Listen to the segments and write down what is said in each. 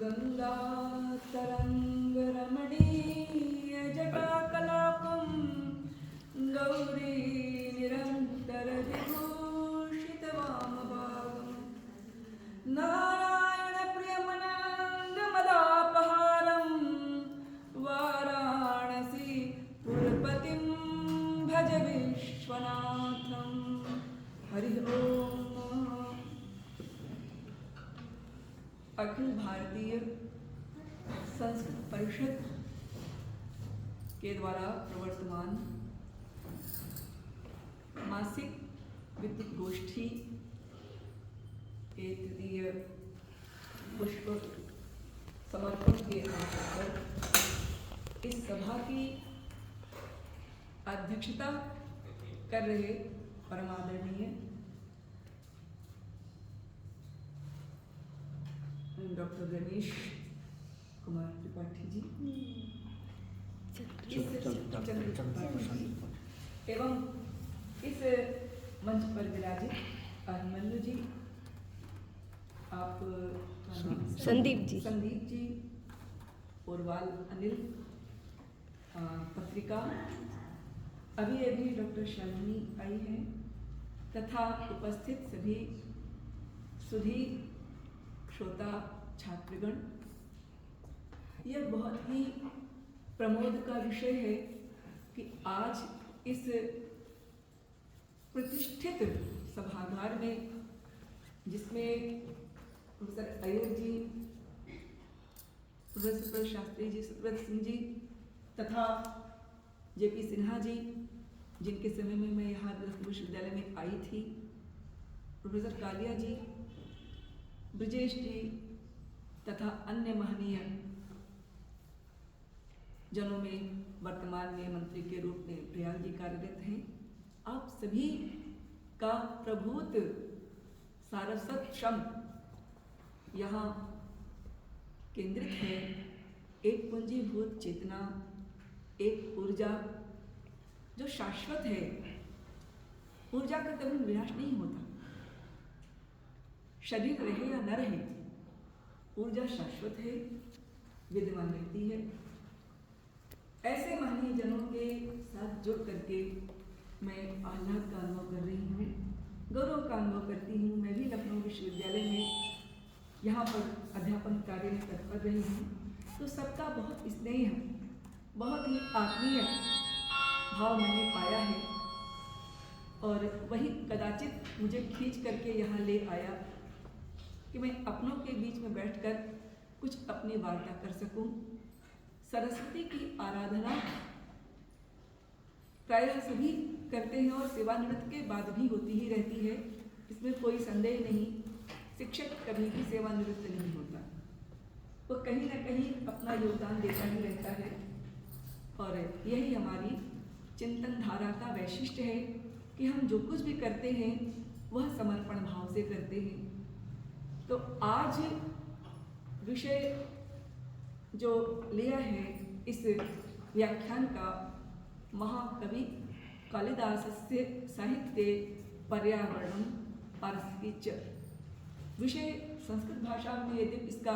गङ्गातरङ्गरमणीयजटाकलापं गौरी निरन्तरविभूषितवामभागं नारायणप्रियमनान्दमदापहारं वाराणसीपुरपतिं भज विश्वनाथं। हरि ओम। अखिल भारतीय संस्कृत परिषद के द्वारा प्रवर्तमान मासिक विद्युत गोष्ठी के तृतीय पुष्प समर्पण के अवसर पर इस सभा की अध्यक्षता कर रहे परमादरणीय डॉक्टर रमेश कुमार त्रिपाठी जी एवं इस मंच पर विराजित अभिमन्यु जी, आप संदीप जी उर्वाल अनिल, पत्रिका अभी डॉक्टर शालिनी आई हैं, तथा उपस्थित सभी सुधी श्रोता छात्रगण। यह बहुत ही प्रमोद का विषय है कि आज इस प्रतिष्ठित सभागार में, जिसमें प्रोफेसर अय्यर जी, प्रोफेसर शास्त्री जी, सुब्रत सिंह जी तथा जेपी सिन्हा जी, जिनके समय में मैं यहाँ विश्वविद्यालय में आई थी, प्रोफेसर कालिया जी, ब्रजेश जी तथा अन्य महनीय जनों में वर्तमान में मंत्री के रूप में प्रयाग जी कार्यरत हैं। आप सभी का प्रभूत सारस्वत श्रम यहाँ केंद्रित है। एक पूंजीभूत चेतना, एक ऊर्जा जो शाश्वत है। ऊर्जा का कभी विनाश नहीं होता, शरीर रहे या न रहे, ऊर्जा शाश्वत है, विद्यमान रहती है। ऐसे महनीय जनों के साथ जुड़ करके मैं आह्लाद का अनुभव कर रही हूँ, गौरव का अनुभव करती हूँ। मैं भी लखनऊ विश्वविद्यालय में यहाँ पर अध्यापन कार्य में तत्पर रही हूँ, तो सबका बहुत स्नेह, बहुत ही आत्मीय भाव मैंने पाया है, और वही कदाचित मुझे खींच करके यहाँ ले आया कि मैं अपनों के बीच में बैठकर कुछ अपनी वार्ता कर सकूं। सरस्वती की आराधना प्रायः सभी करते हैं और सेवानिवृत्त के बाद भी होती ही रहती है, इसमें कोई संदेह नहीं। शिक्षक कभी भी सेवानिवृत्त नहीं होता, वो कहीं ना कहीं अपना योगदान देता ही रहता है, और यही हमारी चिंतन धारा का वैशिष्ट्य है कि हम जो कुछ भी करते हैं वह समर्पण भाव से करते हैं। तो आज विषय जो लिया है इस व्याख्यान का, महाकवि कालिदासस्य साहित्ये पर्यावरणं पारिस्थितिकी च। विषय संस्कृत भाषा में यदि इसका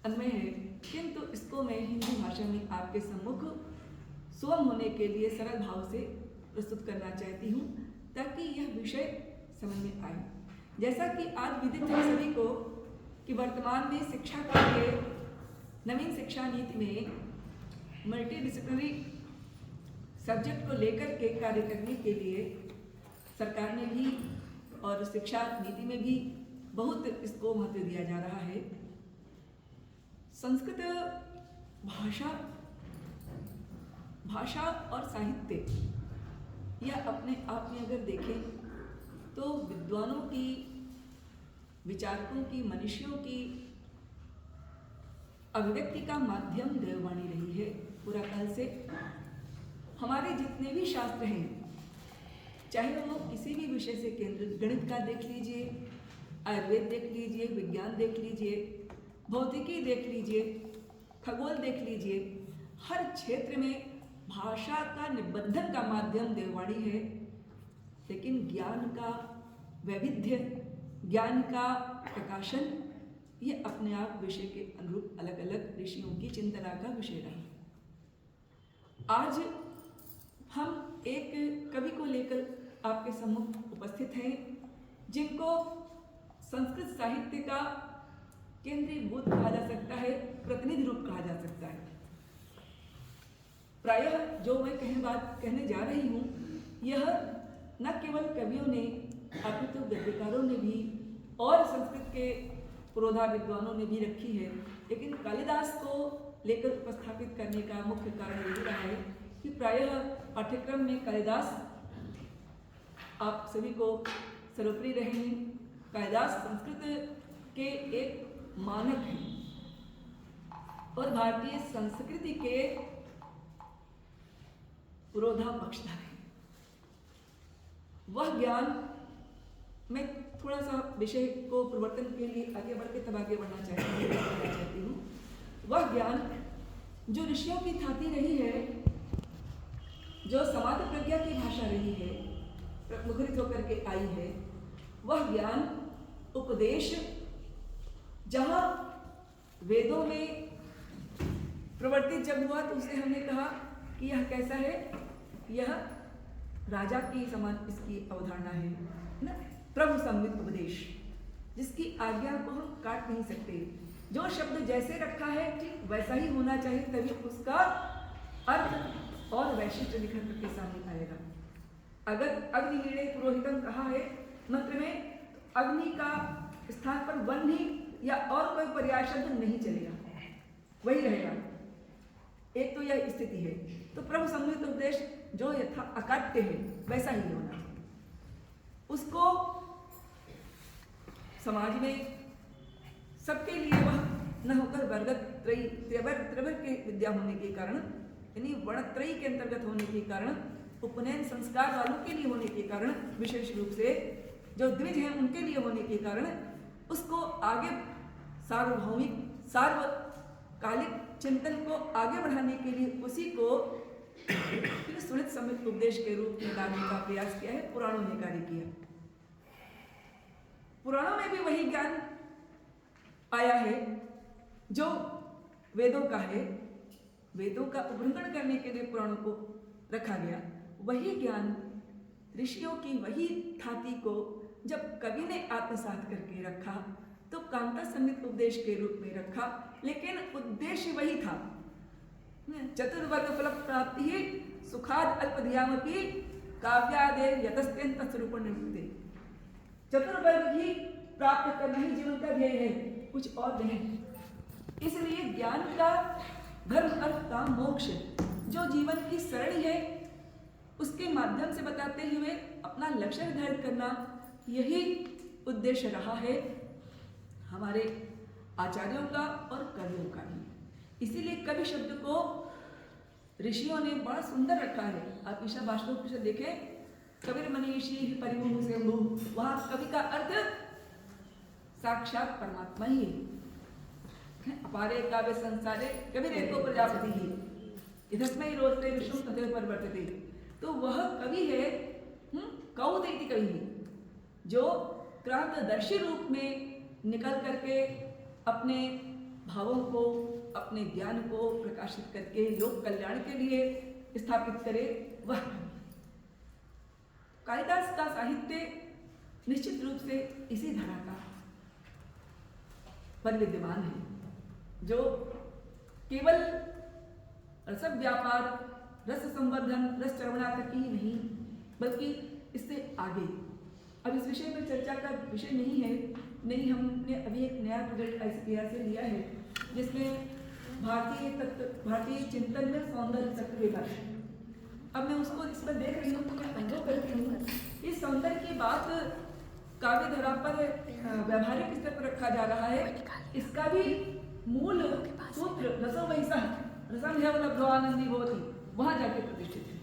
अन्वय है, किंतु इसको मैं हिंदी भाषा में आपके सम्मुख सुगम होने के लिए सरल भाव से प्रस्तुत करना चाहती हूँ, ताकि यह विषय समझ में आए। जैसा कि आज विदित है सभी को कि वर्तमान में शिक्षा के लिए नवीन शिक्षा नीति में मल्टीडिसिप्लिनरी सब्जेक्ट को लेकर के कार्य करने के लिए सरकार ने भी और शिक्षा नीति में भी बहुत इसको महत्व दिया जा रहा है। संस्कृत भाषा और साहित्य, यह अपने आप में अगर देखें तो विद्वानों की, विचारकों की, मनुष्यों की अभिव्यक्ति का माध्यम देववाणी रही है पूरा काल से। हमारे जितने भी शास्त्र हैं, चाहे वो किसी भी विषय से केंद्रित, गणित का देख लीजिए, आयुर्वेद देख लीजिए, विज्ञान देख लीजिए, भौतिकी देख लीजिए, खगोल देख लीजिए, हर क्षेत्र में भाषा का निबंधन का माध्यम देववाणी है। लेकिन ज्ञान का वैविध्य, ज्ञान का प्रकाशन ये अपने आप विषय के अनुरूप अलग अलग ऋषियों की चिंतना का विषय रहा। आज हम एक कवि को लेकर आपके सम्मुख उपस्थित हैं, जिनको संस्कृत साहित्य का केंद्रीय भूत कहा जा सकता है, प्रतिनिधि रूप कहा जा सकता है। प्रायः जो मैं कहने जा रही हूँ, यह न केवल कवियों ने अपितु गद्यकारों ने भी और संस्कृत के पुरोधा विद्वानों ने भी रखी है, लेकिन कालिदास को लेकर उपस्थापित करने का मुख्य कारण यही रहा है कि प्रायः पाठ्यक्रम में कालिदास आप सभी को सर्वप्रिय रहे हैं। कालिदास संस्कृत के एक मानक हैं और भारतीय संस्कृति के पुरोधा पक्षधर हैं। वह ज्ञान, मैं थोड़ा सा विषय को परिवर्तन के लिए आगे बढ़ के तब आगे बढ़ना चाहती हूँ। वह ज्ञान जो ऋषियों की थाती रही है, जो समाधि प्रज्ञा की भाषा रही है, मुखरित होकर के आई है, वह ज्ञान उपदेश जहाँ वेदों में प्रवर्तित जब हुआ तो उसे हमने कहा कि यह कैसा है, यह राजा की समान इसकी अवधारणा है ना, प्रभु संवित उपदेश, जिसकी आज्ञा को हम काट नहीं सकते। जो शब्द जैसे रखा है ठीक वैसा ही होना चाहिए, तभी उसका अर्थ और वैशिष्ट निखर करके सामने आएगा। अगर अग्निवीणे पुरोहितम कहा है मंत्र में, तो अग्नि का स्थान पर वन ही या और कोई पर्याय शब्द नहीं चलेगा, वही रहेगा। एक तो यह स्थिति है। तो प्रभु संवित उपदेश जो यथा अकाट्य है वैसा ही होना चाहिए। उसको समाज में सबके लिए वह न होकर वर्गत त्रिवर के विद्या होने के कारण, यानी वर्णत्रयी के अंतर्गत होने के कारण, उपनयन संस्कार वालों के लिए होने के कारण, विशेष रूप से जो द्विज हैं उनके लिए होने के कारण, उसको आगे सार्वभौमिक सार्वकालिक चिंतन को आगे बढ़ाने के लिए उसी को सुनित समित उपदेश के रूप में लाने का प्रयास किया है। पुराणों ने कार्य किया। पुराणों में भी वही ज्ञान आया है जो वेदों का है। वेदों का उल्लंघन करने के लिए पुराणों को रखा गया। वही ज्ञान ऋषियों की वही थाती को जब कवि ने आत्मसात करके रखा तो कांता समित उपदेश के रूप में रखा, लेकिन उद्देश्य वही था। चतुर्वर्ग फल प्राप्ति ही सुखाद अल्पधियामपि काव्यादेव यतस्त्यंत स्वरूप निवृत्ति। चतुर्वर्ग ही प्राप्त करना ही जीवन का ध्येय है, कुछ और नहीं। इसलिए ज्ञान का धर्म अर्थ काम मोक्ष जो जीवन की सरणी है, उसके माध्यम से बताते हुए अपना लक्ष्य निर्धारित करना, यही उद्देश्य रहा है हमारे आचार्यों का और कवियों का भी। इसीलिए कवि शब्द को ऋषियों ने बड़ा सुंदर रखा है। आप ईशा भाषण से देखें, कबीर मनीषी परिमुह से मुह, वहाँ कवि का अर्थ साक्षात परमात्मा ही है। अपारे काव्य संसारे कबीर एको प्रजापति ही इधस्मै रोजते ऋषुम तथे परिवर्तते। तो वह कवि है कौत इति कवि, जो क्रांतदर्शी रूप में निकल करके अपने भावों को, अपने ज्ञान को प्रकाशित करके लोक कल्याण के लिए स्थापित करे, वह कालिदास का साहित्य निश्चित रूप से इसी धारा का पर विद्यमान है, जो केवल रस व्यापार, रस संवर्धन, रस चरवना तक ही नहीं, बल्कि इससे आगे। अब इस विषय पर चर्चा का विषय नहीं है, नहीं, हमने अभी एक नया प्रोजेक्ट ICPR से लिया है जिसमें भारतीय चिंतन में सौंदर्य तत्व विभाग। अब मैं उसको इस पर देख रही हूँ तो मैं अनुभव कर रही हूँ, इस सौंदर्य की बात काव्य धरा पर व्यावहारिक स्तर पर रखा जा रहा है। इसका भी मूल सूत्र रसो वैसा रसम है लब्धवानंदी होती, वहां जाके प्रतिष्ठित है।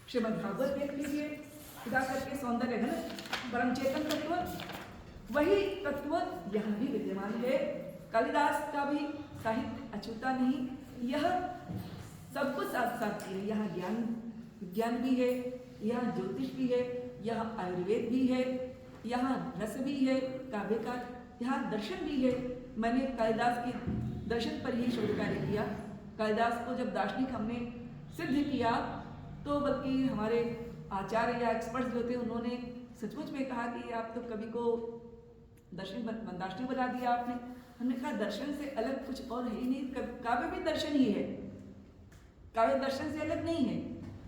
श्रीमद् भागवत देख लीजिए, खुदा करके सौंदर्य घन परम चेतन तत्व, वही तत्व यहाँ भी विद्यमान है। कालिदास का भी साहित्य अछूता नहीं, यह सब कुछ साथ साथ है। यहाँ ज्ञान भी है, यहाँ ज्योतिष भी है, यहाँ आयुर्वेद भी है, यहाँ रस भी है काव्य का, यहाँ दर्शन भी है। मैंने कालिदास के दर्शन पर ही शोध कार्य किया। कालिदास को जब दार्शनिक हमने सिद्ध किया तो बल्कि हमारे आचार्य या एक्सपर्ट्स जो थे उन्होंने सचमुच में कहा कि आप तो कवि को दार्शनिक बना दिया आपने। हमने कहा दर्शन से अलग कुछ और है ही नहीं, काव्य भी दर्शन ही है, काव्य दर्शन से अलग नहीं है,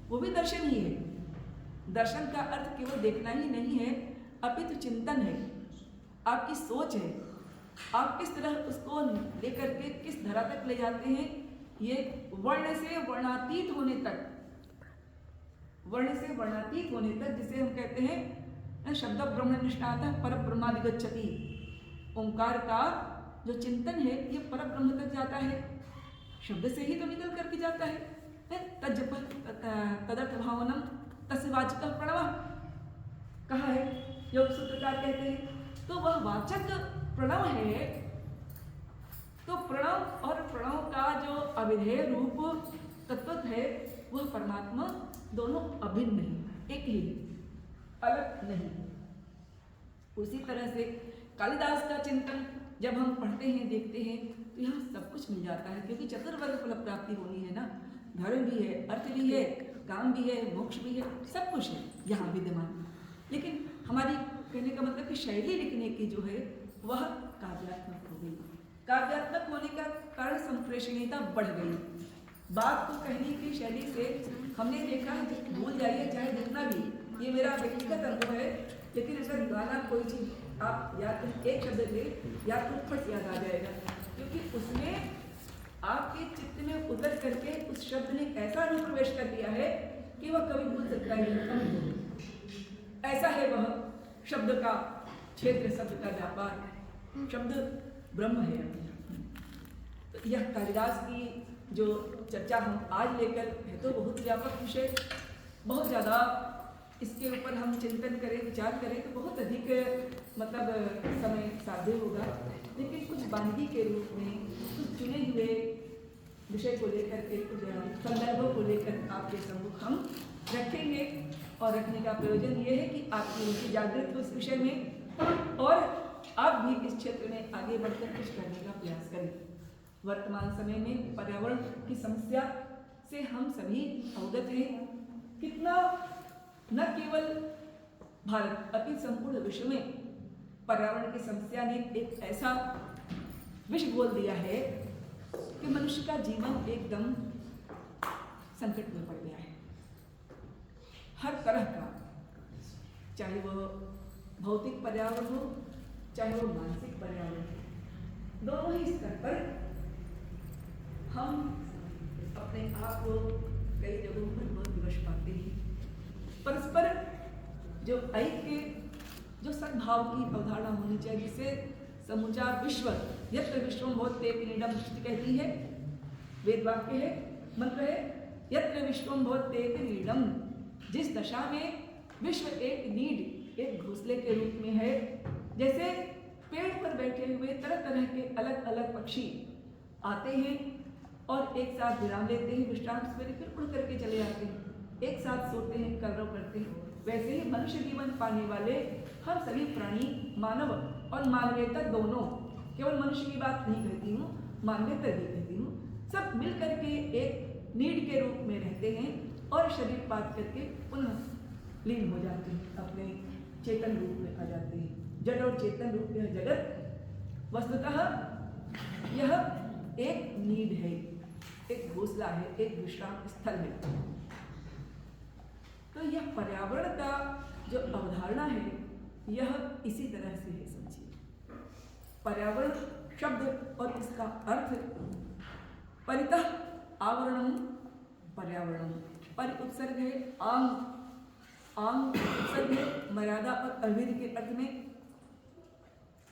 वो भी दर्शन ही है। दर्शन का अर्थ केवल देखना ही नहीं है, अपितु चिंतन है, आपकी सोच है, आप किस तरह उसको लेकर के किस धरा तक ले जाते हैं। ये वर्ण से वर्णातीत होने तक, वर्ण से वर्णातीत होने तक, जिसे हम कहते हैं शब्द ब्रह्म निष्णातः पर ब्रह्मादिगच्छति। ओंकार का जो चिंतन है ये पर ब्रह्म तक जाता है, शब्द से ही तो निकल करके जाता है। तज्जप तदर्थ भावनम तस्य वाचक प्रणव कहा है, योग सूत्रकार कहते हैं। तो वह वाचक प्रणव है, तो प्रणव और प्रणव का जो अविधेय रूप तत्व है वह परमात्मा दोनों अभिन्न नहीं, एक ही, अलग नहीं। उसी तरह से कालिदास का चिंतन जब हम पढ़ते हैं देखते हैं तो यहाँ सब कुछ मिल जाता है, क्योंकि चतुर्वर्ग फल प्राप्ति होनी है ना, धर्म भी है, अर्थ भी है, काम भी है, मोक्ष भी है, सब कुछ है यहाँ विद्यमान। लेकिन हमारी कहने का मतलब कि शैली लिखने की जो है वह काव्यात्मक हो गई। काव्यात्मक होने का कारण संप्रेषणीयता बढ़ गई। बात को कहने की शैली से हमने देखा है, भूल जाइए चाहे जितना भी, ये मेरा व्यक्तिगत अनुभव है, लेकिन अगर गाना कोई चीज़ आप याद एक शब्द ले या तो फट याद आ जाएगा, क्योंकि उसमें आपके चित्त में उतर करके उस शब्द ने ऐसा अनुप्रवेश कर दिया है कि वह कभी भूल सकता ही नहीं। ऐसा है वह शब्द का क्षेत्र, शब्द का व्यापार, शब्द ब्रह्म है। तो यह कालिदास की जो चर्चा हम आज लेकर है तो बहुत व्यापक विषय, बहुत ज़्यादा इसके ऊपर हम चिंतन करें, विचार करें तो बहुत अधिक मतलब समय साध्य होगा। लेकिन कुछ वानगी के रूप में कुछ चुने हुए विषय को लेकर के, कुछ संदर्भों को लेकर आपके सम्मुख हम रखेंगे। और रखने का प्रयोजन ये है कि आपकी रुचि जागृत हो इस विषय में और आप भी इस क्षेत्र में आगे बढ़कर कुछ करने का प्रयास करें। वर्तमान समय में पर्यावरण की समस्या से हम सभी अवगत हैं। कितना न केवल भारत अपितु संपूर्ण विश्व में पर्यावरण की समस्या ने एक ऐसा विष बोल दिया है कि मनुष्य का जीवन एकदम संकट में पड़ गया है। हर तरह का, चाहे वो भौतिक पर्यावरण हो चाहे वो मानसिक पर्यावरण हो, दोनों ही स्तर पर हम अपने आप को कई जगहों पर बहुत विवश पाते हैं। परस्पर जो ऐक्य, जो सद्भाव की अवधारणा होनी चाहिए, जिससे समूचा विश्व, यत्र विश्वम भवत्येक नीडम कहती है, वेद वाक्य है, मंत्र है, यत्र विश्वम भवत्येक नीडम। जिस दशा में विश्व एक नीड, एक घोंसले के रूप में है, जैसे पेड़ पर बैठे हुए तरह तरह के अलग अलग पक्षी आते हैं और एक साथ विराम लेते हैं, विश्राम से फिर उड़ करके चले आते हैं, एक साथ सोते हैं, कलरव करते हैं। वैसे ही मनुष्य जीवन पाने वाले हम सभी प्राणी, मानव और मानवेतर दोनों, केवल मनुष्य की बात नहीं कहती हूँ, मानवेतर भी कहती हूँ, सब मिल करके एक नीड के रूप में रहते हैं और शरीर पात करके पुनः लीन हो जाते हैं, अपने चेतन रूप में आ जाते हैं। जड़ और चेतन रूप में जगत वस्तुतः यह एक नीड है, एक घोंसला है, एक विश्राम स्थल है। तो यह पर्यावरण का जो अवधारणा है यह इसी तरह से है, समझिए। पर्यावरण शब्द और इसका अर्थ परितः आवरणम पर्यावरणम, पर उपसर्ग है आंग, आंग उपसर्ग है मर्यादा और अविध के अर्थ में।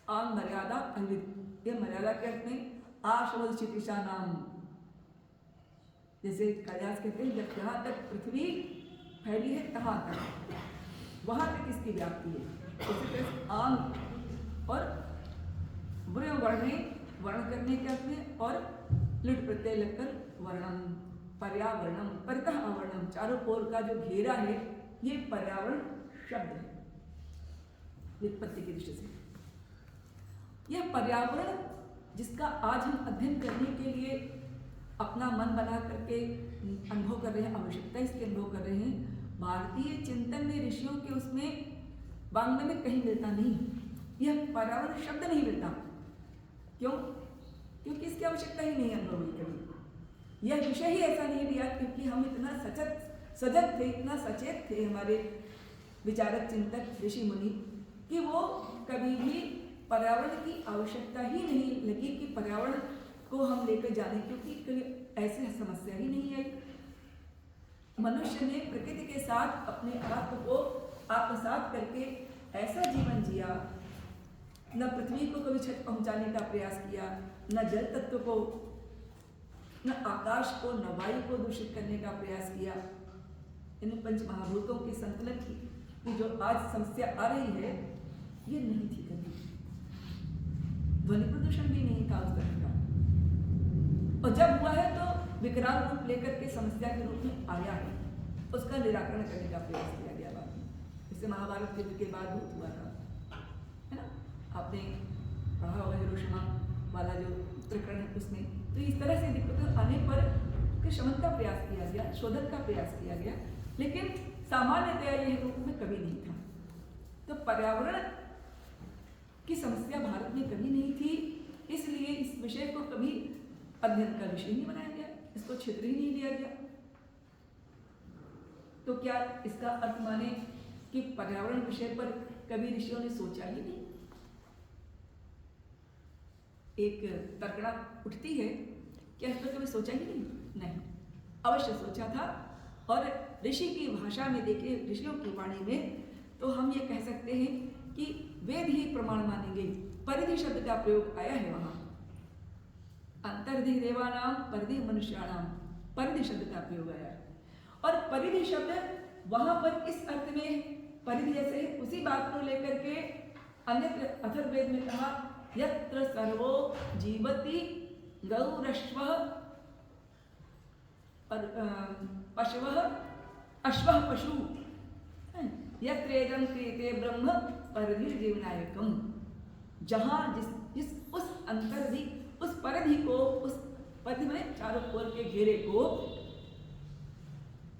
आंग मर्यादा अविध, यह मर्यादा के अर्थ में आशवल चिकित्सा नाम, जैसे कालिदास कहते हैं जब जहाँ तक पृथ्वी फैली है तहाँ तक, वहाँ तक इसकी व्याप्ति है। उसी तरह से आंग और बुरे वर्णे, वर्ण करने के अर्थ में, और लिट प्रत्यय लगकर वर्णम, पर्यावरणम, परितः आवरणम, चारों ओर का जो घेरा है ये पर्यावरण शब्द है। व्युत्पत्ति की दृष्टि से। यह पर्यावरण जिसका आज हम अध्ययन करने के लिए अपना मन बना करके अनुभव कर रहे हैं, आवश्यकता इसके अनुभव कर रहे हैं, भारतीय चिंतन में ऋषियों के उसमें वाङ्मय में कहीं मिलता नहीं। यह पर्यावरण शब्द नहीं मिलता। क्यों? क्योंकि इसकी आवश्यकता ही नहीं अनुभव हुई कभी। यह विषय ही ऐसा नहीं लिया, क्योंकि हम इतना सजग थे, इतना सचेत थे हमारे विचारक चिंतक ऋषि मुनि, कि वो कभी भी पर्यावरण की आवश्यकता ही नहीं लगी कि पर्यावरण को हम लेकर जाने, क्योंकि ऐसी समस्या ही नहीं आई। मनुष्य ने प्रकृति के साथ अपने आप को आत्मसात करके ऐसा जीवन जिया, न पृथ्वी को कभी क्षति पहुंचाने का प्रयास किया, न जल तत्व को, न आकाश को, न वायु को दूषित करने का प्रयास किया। इन पंच महाभूतों के संतुलन की जो आज समस्या आ रही है, ये नहीं थी कभी। ध्वनि प्रदूषण भी नहीं था उस तरह का, और जब हुआ है तो विकराल रूप लेकर के समस्या के रूप में आया है। उसका निराकरण करने का प्रयास किया गया बाद में, इससे महाभारत युद्ध के बाद हुआ था, है ना। आपने पढ़ा होगा हिरोशिमा वाला जो प्रकरण है उसमें। तो इस तरह से दिक्कतें आने पर उसके शमन का प्रयास किया गया, शोधन का प्रयास किया गया, लेकिन सामान्यतया यह रूप में कभी नहीं था। तो पर्यावरण की समस्या भारत में कभी नहीं थी, इसलिए इस विषय को कभी अध्ययन का विषय नहीं बनाया गया, इसको क्षेत्र ही नहीं लिया गया। तो क्या इसका अर्थ माने कि पर्यावरण विषय पर कभी ऋषियों ने सोचा ही नहीं? एक तर्कड़ा उठती है, क्या इस पर कभी सोचा ही नहीं? अवश्य सोचा था। और ऋषि की भाषा में देखे, ऋषियों की वाणी में, तो हम ये कह सकते हैं कि वेद ही प्रमाण मानेंगे। परिधि शब्द का प्रयोग आया है वहां, अंतर्धि देवानाम परिधि मनुष्याणाम, परिधि शब्द का प्रयोग आया है। और परिधि शब्द वहां पर इस अर्थ में परिधि जैसे उसी बात को लेकर के अन्यत्र अथर्ववेद में कहा, यत्र सर्वो जीवति गौरश्वः पशवः अश्वः पशु, यत्रेदं क्रियते ब्रह्म परिधि जीवनायकम। जहां जिस उस अंतर्धि, उस परिधि को, उस परिधि में चारों ओर के घेरे को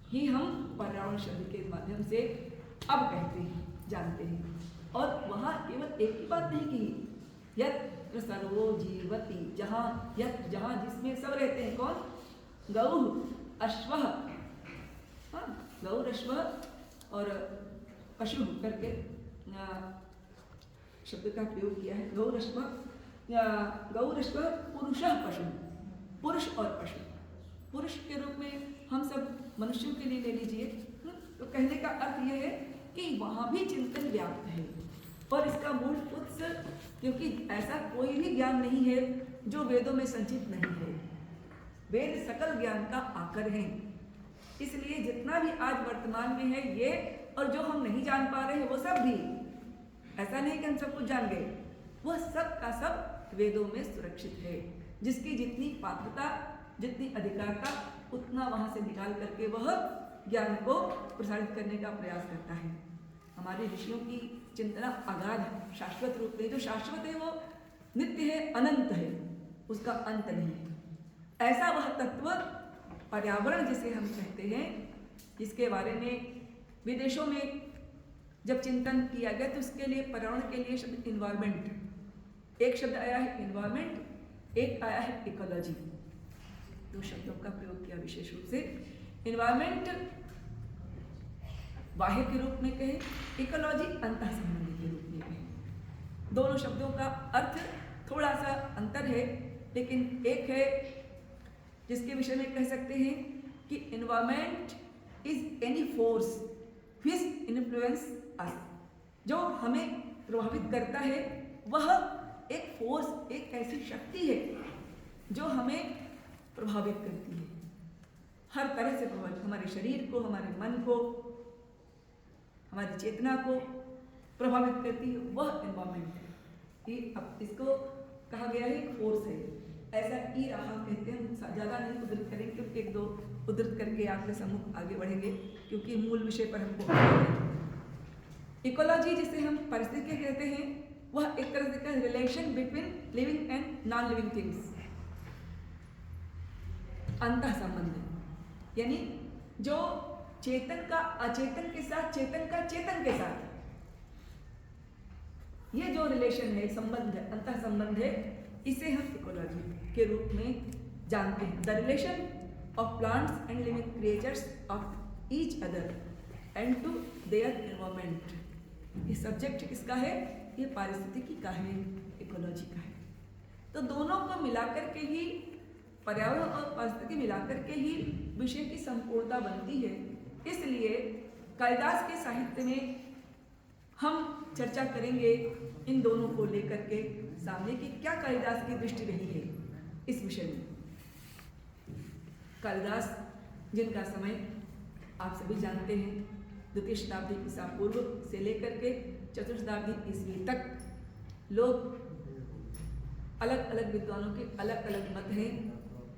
ही हम पर्यावरण शब्द के माध्यम से अब कहते हैं, जानते हैं। और वहां केवल एक ही बात नहीं की, यत्र सर्वो जीवति, जहां जिसमें सब रहते हैं। कौन? गौ अश्वः, गौ अश्व और पशु करके शब्द का प्रयोग किया है। गौ अश्व पुरुषः पशु, पुरुष और पशु। पुरुष के रूप में हम सब मनुष्यों के लिए ले लीजिए। तो कहने का अर्थ यह है कि वहां भी चिंतन व्याप्त है, और इसका मूल उत्स, क्योंकि ऐसा कोई भी ज्ञान नहीं है जो वेदों में संचित नहीं है। वेद सकल ज्ञान का आकर है, इसलिए जितना भी आज वर्तमान में है ये, और जो हम नहीं जान पा रहे हैं वो सब भी, ऐसा नहीं कि हम सब कुछ जान गए, वह सब का सब वेदों में सुरक्षित है। जिसकी जितनी पात्रता, जितनी अधिकारता, उतना वहां से निकाल करके वह ज्ञान को प्रसारित करने का प्रयास करता है। हमारे ऋषियों की चिंतना अगाध है, शाश्वत रूप में। जो शाश्वत है वो नित्य है, अनंत है, उसका अंत नहीं है। ऐसा वह तत्व पर्यावरण जिसे हम कहते हैं, जिसके बारे में विदेशों में जब चिंतन किया गया तो उसके लिए, पर्यावरण के लिए शब्द इन्वायरमेंट, एक शब्द आया है इन्वायरमेंट, एक आया है इकोलॉजी। दो शब्दों का प्रयोग किया विशेष रूप से। इन्वायरमेंट बाह्य के रूप में कहे, इकोलॉजी अंतः संबंधी के रूप में कहे। दोनों शब्दों का अर्थ थोड़ा सा अंतर है, लेकिन एक है जिसके विषय में कह सकते हैं कि environment is any force which influence अस। जो हमें प्रभावित करता है वह एक फोर्स, एक ऐसी शक्ति है जो हमें प्रभावित करती है, हर तरह से प्रभावित, हमारे शरीर को, हमारे मन को, हमारी चेतना को प्रभावित करती है, वह एनवायरमेंट है। कि अब इसको कहा गया है फोर्स है, ऐसा ई रहा कहते हैं। ज़्यादा नहीं उद्धृत करेंगे, क्योंकि एक दो उद्धृत करके आपके सम्मुख आगे बढ़ेंगे, क्योंकि मूल विषय पर हमको इकोलॉजी जिसे हम पारिस्थितिकी कहते हैं, वह एक तरह से relation between living and non living things, अंतः संबंध, यानी जो चेतन का अचेतन के साथ, चेतन का चेतन के साथ, ये जो रिलेशन है, संबंध है, अंतः संबंध है, इसे हम इकोलॉजी के रूप में जानते हैं। The relation of plants and living creatures of each other and to their environment. ये सब्जेक्ट किसका है? ये पारिस्थितिकी का है, इकोलॉजी का है। तो दोनों को मिलाकर के ही, पर्यावरण और पारिस्थितिकी मिलाकर के ही विषय की संपूर्णता बनती है। इसलिए कालिदास के साहित्य में हम चर्चा करेंगे इन दोनों को लेकर के सामने कि क्या कालिदास की दृष्टि रही है इस विषय में। कालिदास जिनका समय आप सभी जानते हैं, द्वितीय शताब्दी ईसा पूर्व से लेकर के चतुर्थ शताब्दी ईस्वी तक लोग अलग अलग विद्वानों के अलग अलग मत हैं।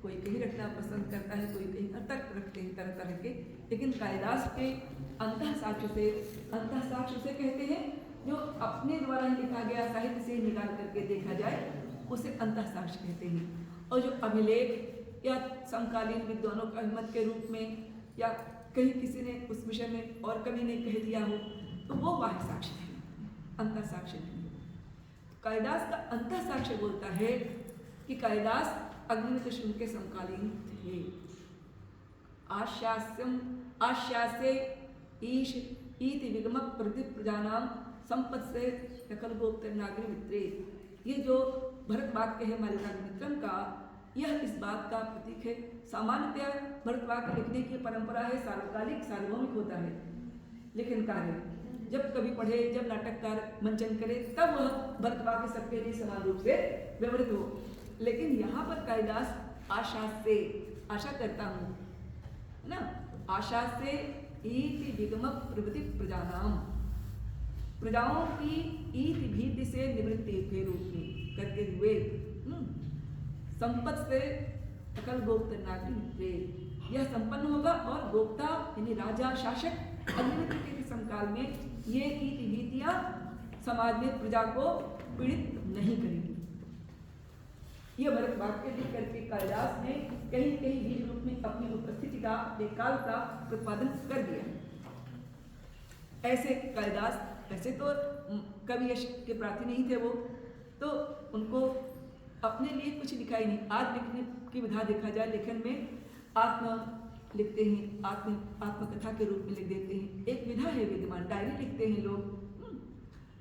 कोई कहीं रखना पसंद करता है, कोई कहीं तर्क रखते हैं तरह तरह के, लेकिन कालिदास के अंतः साक्ष्य से कहते हैं जो अपने द्वारा लिखा गया साहित्य से निकाल करके देखा जाए उसे अंतः साक्ष्य कहते हैं। और जो अभिलेख या समकालीन विद्वानों के मत के रूप में या कहीं किसी ने उस विषय में और कभी ने कह दिया हो तो वो बाह्य साक्ष्य है, अंतः साक्ष्य नहीं। कालिदास का अंतः साक्ष्य बोलता है कि कालिदास अग्निमित्र शुंग के समकालीन थे। आश्यासे ईश इति विगमक प्रति प्रजानाम संपत् से नकल गोप्तर नागरी मित्रे। ये जो भरत वाक्य है मालिकाग्निमित्रम का, यह इस बात का प्रतीक है। सामान्यतः भरत वाक्य लिखने की परंपरा है, सार्वकालिक सार्वभौमिक होता है, लेकिन कार्य जब कभी पढ़े, जब नाटककार मंचन करे, तब वह भरत वाक्य सबके लिए समान रूप से व्यवहृत हो। लेकिन यहाँ पर कालिदास आशा से, आशा करता हूँ ना, आशा से ईति विगमक प्रवृत्ति प्रजानाम, प्रजाओं की ईति भीति से निवृत्ति के रूप में करते हुए संपत्ति से अकल गोप्त नागरी मित्रे, यह संपन्न होगा और गोप्ता यानी राजा शासक अग्निमित्र के समकाल में ये ईति भीतियां समाज में प्रजा को पीड़ित नहीं करेंगी। यह भरत वाक्य लिख करके कालिदास ने कहीं कहीं बीज रूप में अपनी उपस्थिति का, काल का प्रतिपादन कर दिया। ऐसे कालिदास वैसे तो कवि यश के प्रार्थी नहीं थे वो, तो उनको अपने लिए कुछ लिखा ही नहीं। आज लिखने की विधा देखा जाए, लेखन में आत्मा लिखते हैं, आत्मकथा के रूप में लिख देते हैं, एक विधा है विद्यमान, डायरी लिखते हैं लोग।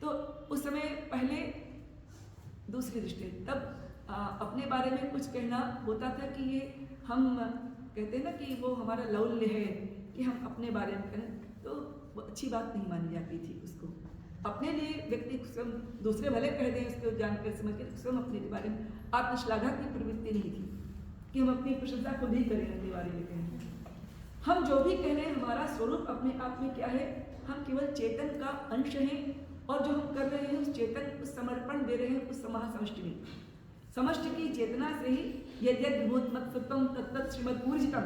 तो उस समय पहले दूसरी दृष्टि, तब अपने बारे में कुछ कहना होता था कि ये हम कहते हैं ना कि वो हमारा लौल्य है कि हम अपने बारे में कहें, तो वो अच्छी बात नहीं मानी जाती थी उसको। अपने लिए व्यक्ति स्वयं, दूसरे भले कह दें उसको जानकर समझ कर, स्वयं अपने बारे में आत्मश्लाघा की प्रवृत्ति नहीं थी कि हम अपनी प्रशंसा खुद ही करें, अपने बारे में कहें। हम जो भी कह रहे हैं, हमारा स्वरूप अपने आप में क्या है, हम केवल चेतन का अंश हैं, और जो हम कर रहे हैं उस चेतन को समर्पण दे रहे हैं उस महासमष्टि में। समष्टि की चेतना से ही यद्यद् भूत मत सत्यम तत्तत् श्रीमद् ऊर्जितम,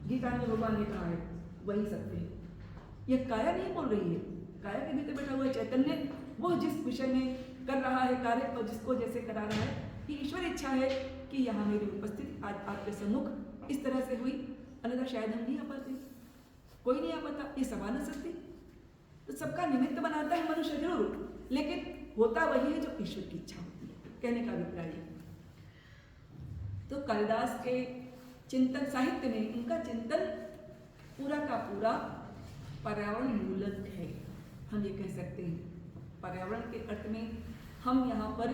गीता में भगवान ने कहा है, वही सत्य है। यह काया नहीं बोल रही है, काया के भीतर बैठा हुआ चैतन्य वो जिस विषय में कर रहा है कार्य और जिसको जैसे करा रहा है, कि ईश्वर इच्छा है कि यहाँ मेरी उपस्थिति आज आपके सम्मुख इस तरह से हुई, अन्यथा शायद हम नहीं आ पाते, कोई नहीं आ पाता, ये सब आ न सकती। तो सबका निमित्त बनाता है मनुष्य जरूर, लेकिन होता वही है जो ईश्वर की इच्छा होती है, कहने का अभिप्राय है। तो कालिदास के चिंतन साहित्य में उनका चिंतन पूरा का पूरा पर्यावरण मूलक है, हम ये कह सकते हैं। पर्यावरण के अर्थ में हम यहाँ पर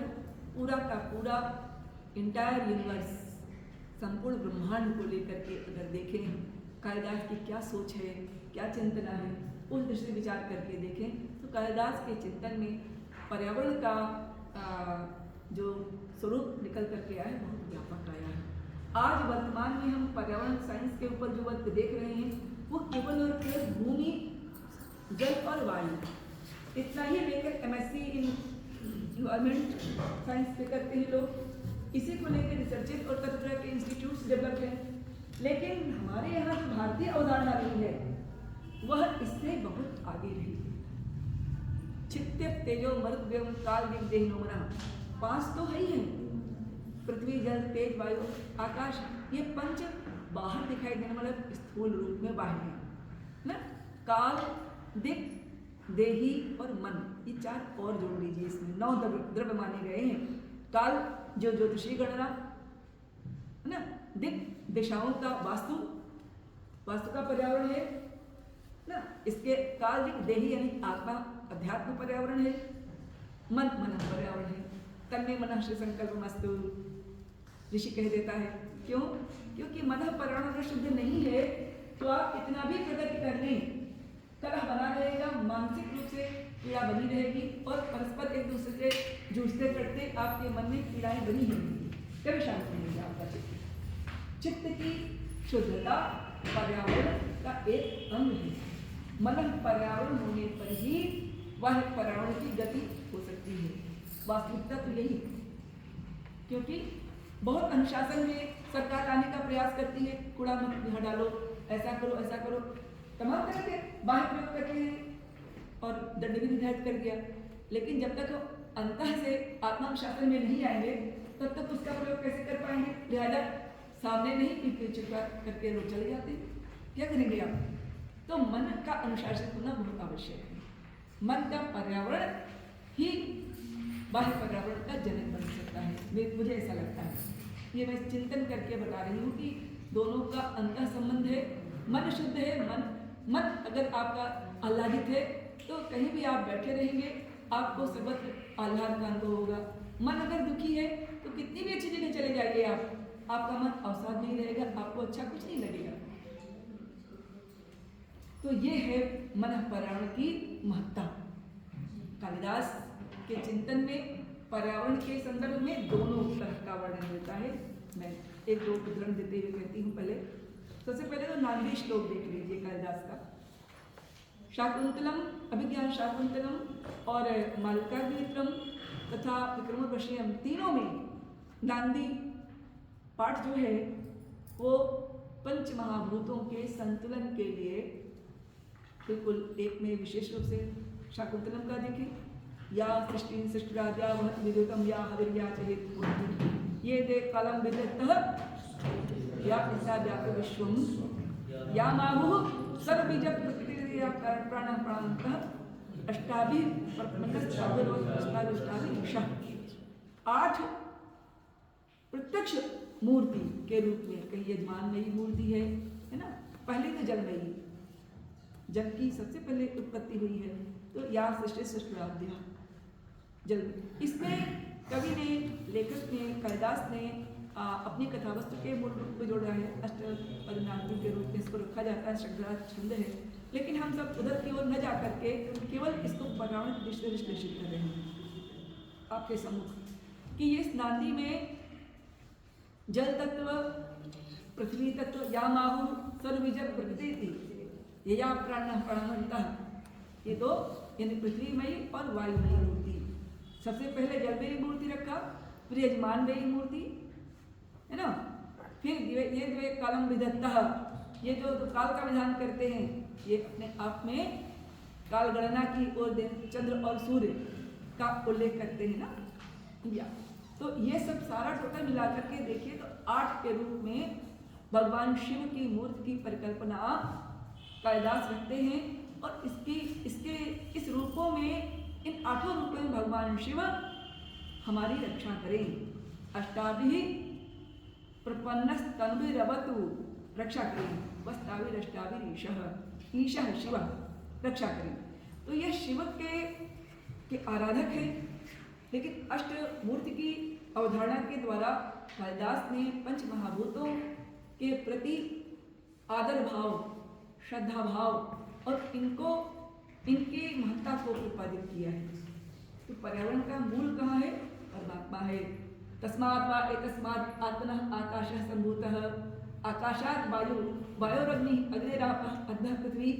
पूरा का पूरा इंटायर यूनिवर्स, संपूर्ण ब्रह्मांड को लेकर के अगर देखें, कालिदास की क्या सोच है, क्या चिंतना है, उस दृष्टि विचार करके देखें, तो कालिदास के चिंतन में पर्यावरण का जो स्वरूप निकल करके आया है, बहुत व्यापक आया है। आज वर्तमान में हम पर्यावरण साइंस के ऊपर जो वर्क देख रहे हैं, वो केवल और केवल भूमि, जल और वायु, इतना ही लेकर MSc इन इन्वायरमेंट साइंस पे करते हैं लोग, इसी को लेकर रिसर्चेस और तरह के इंस्टीट्यूट्स डेवलप हैं। लेकिन हमारे यहाँ जो भारतीय अवधारणा रही है, वह इससे बहुत आगे रही है। चित्त तेजो मरुत व्यम काल दिग देहिनो मनः। 5 तो है ही है, पृथ्वी जल तेज वायु आकाश, ये पंच बाहर दिखाई देने वाले स्थूल रूप में बाहर है ना। काल दिक देही और मन, ये 4 और जोड़ लीजिए, इसमें 9 द्रव्य माने गए हैं। काल जो ज्योतिषी गणना है ना, दिक दिशाओं का वास्तु का पर्यावरण है ना, इसके काल दिक देही यानी आत्मा अध्यात्म पर्यावरण है, मन पर्यावरण है। तन्मे मनः श्री संकल्पमस्तु ऋषि कह देता है। क्यों? क्योंकि मन पर्यावरण अगर शुद्ध नहीं है तो आप कितना भी प्रगति कर लें, कलह बना रहेगा, मानसिक रूप से पीड़ा बनी रहेगी और परस्पर एक दूसरे से जूझते करते आपके मन में पीड़ाएं बनी रहेंगी, कभी शांत नहीं होगा आपका चित्त। चित्त की शुद्धता पर्यावरण का एक अंग है। मन पर्यावरण होने पर ही वह पर्यावरण की गति हो सकती है। वास्तविकता तो यही, क्योंकि बहुत अनुशासन में सरकार लाने का प्रयास करती है, कूड़ा मत यहाँ डालो, ऐसा करो, तमाम तरह के बाह्य प्रयोग करते हैं और दंड भी निर्धारित कर दिया। लेकिन जब तक अंतः से आत्मानुशासन में नहीं आएंगे तब तक उसका प्रयोग कैसे कर पाएंगे? लिहाजा सामने नहीं, पीछे चुपा करके लोग चले जाते हैं। क्या करेंगे आप? तो मन का अनुशासित होना बहुत आवश्यक है। मन का पर्यावरण ही बाह्य पर्यावरण का जनक बन सकता है, मुझे ऐसा लगता है। ये मैं चिंतन करके बता रही हूँ कि दोनों का अंतः संबंध है। मन शुद्ध है, मन अगर आपका आह्लादित है तो कहीं भी आप बैठे रहेंगे आपको सर्वत्र आह्लाद का अनुभव होगा। मन अगर दुखी है तो कितनी भी अच्छी जगह चले जाइए आप, आपका मन अवसाद नहीं रहेगा, आपको अच्छा कुछ नहीं लगेगा। तो ये है मन पर्यावरण की महत्ता। कालिदास के चिंतन में पर्यावरण के संदर्भ में दोनों तरह का वर्णन मिलता है। मैं 1-2 उदाहरण देते हुए कहती हूँ। सबसे पहले तो नांदी श्लोक देख लीजिए कालिदास का। शाकुंतलम, अभिज्ञान शाकुंतलम और मालविकाग्निमित्रम तथा विक्रमोर्वशीयम, तीनों में नांदी पाठ जो है वो पंच महाभूतों के संतुलन के लिए बिल्कुल एक में विशेष रूप से शाकुंतलम का देखें। या सृष्टिराद्या वहत विद्युतम या हविर्या चेत ये दे कलम विद्युतः या इंसा व्याप्त विश्वम या माहुः सर्वबीज प्रकृतिर्या प्राण प्राणतः अष्टाभि अष्टाभिषः। 8 प्रत्यक्ष मूर्ति के रूप में, कहीं यजमानमयी मूर्ति है ना। पहले तो जलमयी, जल की सबसे पहले उत्पत्ति हुई है, तो या सृष्टिराद्या जल। इसमें कवि ने, लेखक ने, कालिदास ने अपनी कथावस्तु के मूल रूप में जोड़ा है। अष्टपदनादी के रूप में इसको रखा जाता है, षड्राज छंद है। लेकिन हम सब उधर की ओर न जा करके केवल इसको पर्यावरण की दृष्टि से विश्लेषित कर रहे हैं आपके सम्मुख कि ये इस नांदी में जल तत्व, पृथ्वी तत्व, या माहु सर्वबीज प्रकृति थी, या प्राणतः, ये 2 यानी पृथ्वीमयी और वायुमयी मूर्ति। सबसे पहले जलमयी मूर्ति रखा, फिर यजमानमयी मूर्ति है ना, फिर ये द्वे कालम विधत्तः, ये जो काल का विधान करते हैं ये अपने आप में काल गणना की ओर चंद्र और सूर्य का उल्लेख करते हैं ना। या तो ये सब सारा टोटल मिलाकर के देखिए तो 8 के रूप में भगवान शिव की मूर्ति की परिकल्पना कालिदास रखते हैं। और इसके इस रूपों में, इन 8 रूपों में भगवान शिव हमारी रक्षा करें। अष्टाभि प्रपन्नस्तनुभिरवतु, रक्षा करें। वस्ताभिरष्टाभिरीशः, ईशः शिवः, रक्षा करें। तो यह शिव के आराधक है। लेकिन अष्ट मूर्ति की अवधारणा के द्वारा कालिदास ने पंच महाभूतों के प्रति आदर भाव, श्रद्धा भाव और इनकी महत्ता को प्रतिपादित किया है। तो पर्यावरण का मूल कहाँ है? परमात्मा है। तस्मात् वा एतस्मात् आत्मनः आकाशः सम्भूतः, आकाशात् वायु, वायोरग्निः, अग्निरापः, अद्यः पृथ्वी,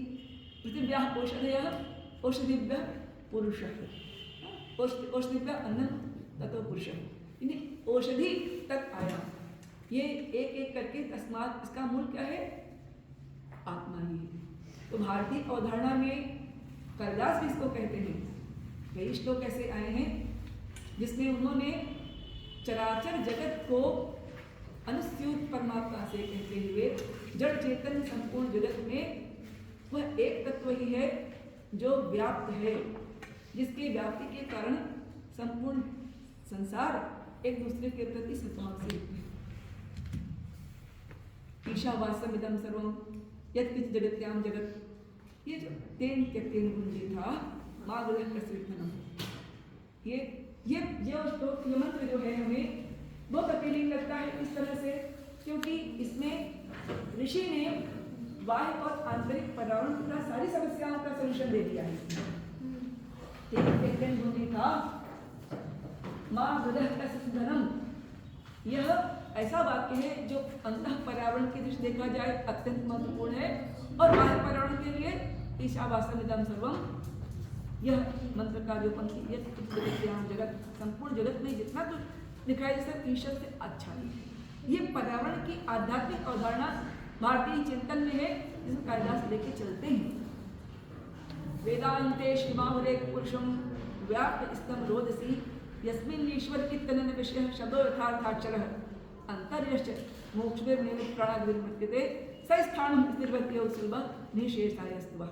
पृथिव्याः औषधयः, औषधिभ्यः पुरुषः, औषधिभ्यः अन्नं ततो पुरुषः। यानी औषधि तक आया। ये एक एक करके तस्मात्, इसका मूल क्या है? आत्मा ही है। तो भारतीय अवधारणा में कालिदास भी इसको कहते हैं कई श्लोक ऐसे आए हैं जिसमें उन्होंने चराचर जगत को अनुस्यूत परमात्मा से कहते हुए जड़ चेतन संपूर्ण जगत में वह एक तत्व ही है जो व्याप्त है, जिसके व्याप्ति के कारण संपूर्ण संसार एक दूसरे के प्रति सद्भाव से युक्त है। ईशावासम इदम सर्वम यत्किंच जगत्याम जगत, ये जो तेन त्यक्तेन गुंजे था मागुलः प्रसृतनम, ये श्लोक ये मंत्र जो है हमें बहुत अपीलिंग लगता है इस तरह से, क्योंकि इसमें ऋषि ने बाह्य और आंतरिक पर्यावरण तथा सारी समस्याओं का सलूशन दे दिया है। यह ऐसा वाक्य है जो अंतः पर्यावरण की दृष्टि देखा जाए अत्यंत महत्वपूर्ण है, और बाह्य पर्यावरण के लिए ईशावासमिदं सर्वम, यह मंत्र का जो पंक्ति जगत, संपूर्ण जगत में जितना कुछ दिखाई दे सब ईश्वर से अच्छा है। ये पर्यावरण की आध्यात्मिक अवधारणा भारतीय चिंतन में है, जिसे कालिदास लेके चलते हैं। वेदांते श्रीमाहुरे पुरुषम व्याप्त स्तम रोदसी यस्मिन् ईश्वर कीर्तन विषय शब्दो यथार्थाक्षरः अंतर्यश्च मोक्षे निमित्त प्राणाग्निर्मृत्यते सस्थानम निर्वत्यो सुलभ निशेषायस्तुवा।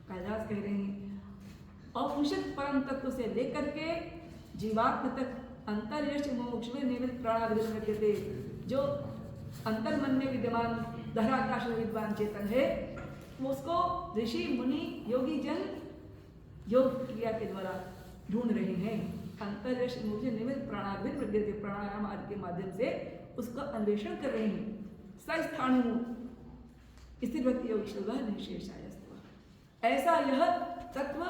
कालिदास कह रहे हैं औपनिषद परम तत्व से लेकर के जीवात्म तक अंतर्यश्च मोक्षे निमित्त प्राणाग्निर्मृत्यते, जो अंतर्मन में विद्यमान धराकाश विद्वान चेतन है, उसको ऋषि मुनि योगी जन योग क्रिया के द्वारा ढूंढ रहे हैं। अंतर्यश मुझे निमित्त प्राणाग्निर्मृत्यते, प्राणायाम आदि के माध्यम से उसका अन्वेषण कर रहे हैं। सस्थाणु स्थिरवती योगीश्वर निशेषायस्तुवा। ऐसा यह तत्व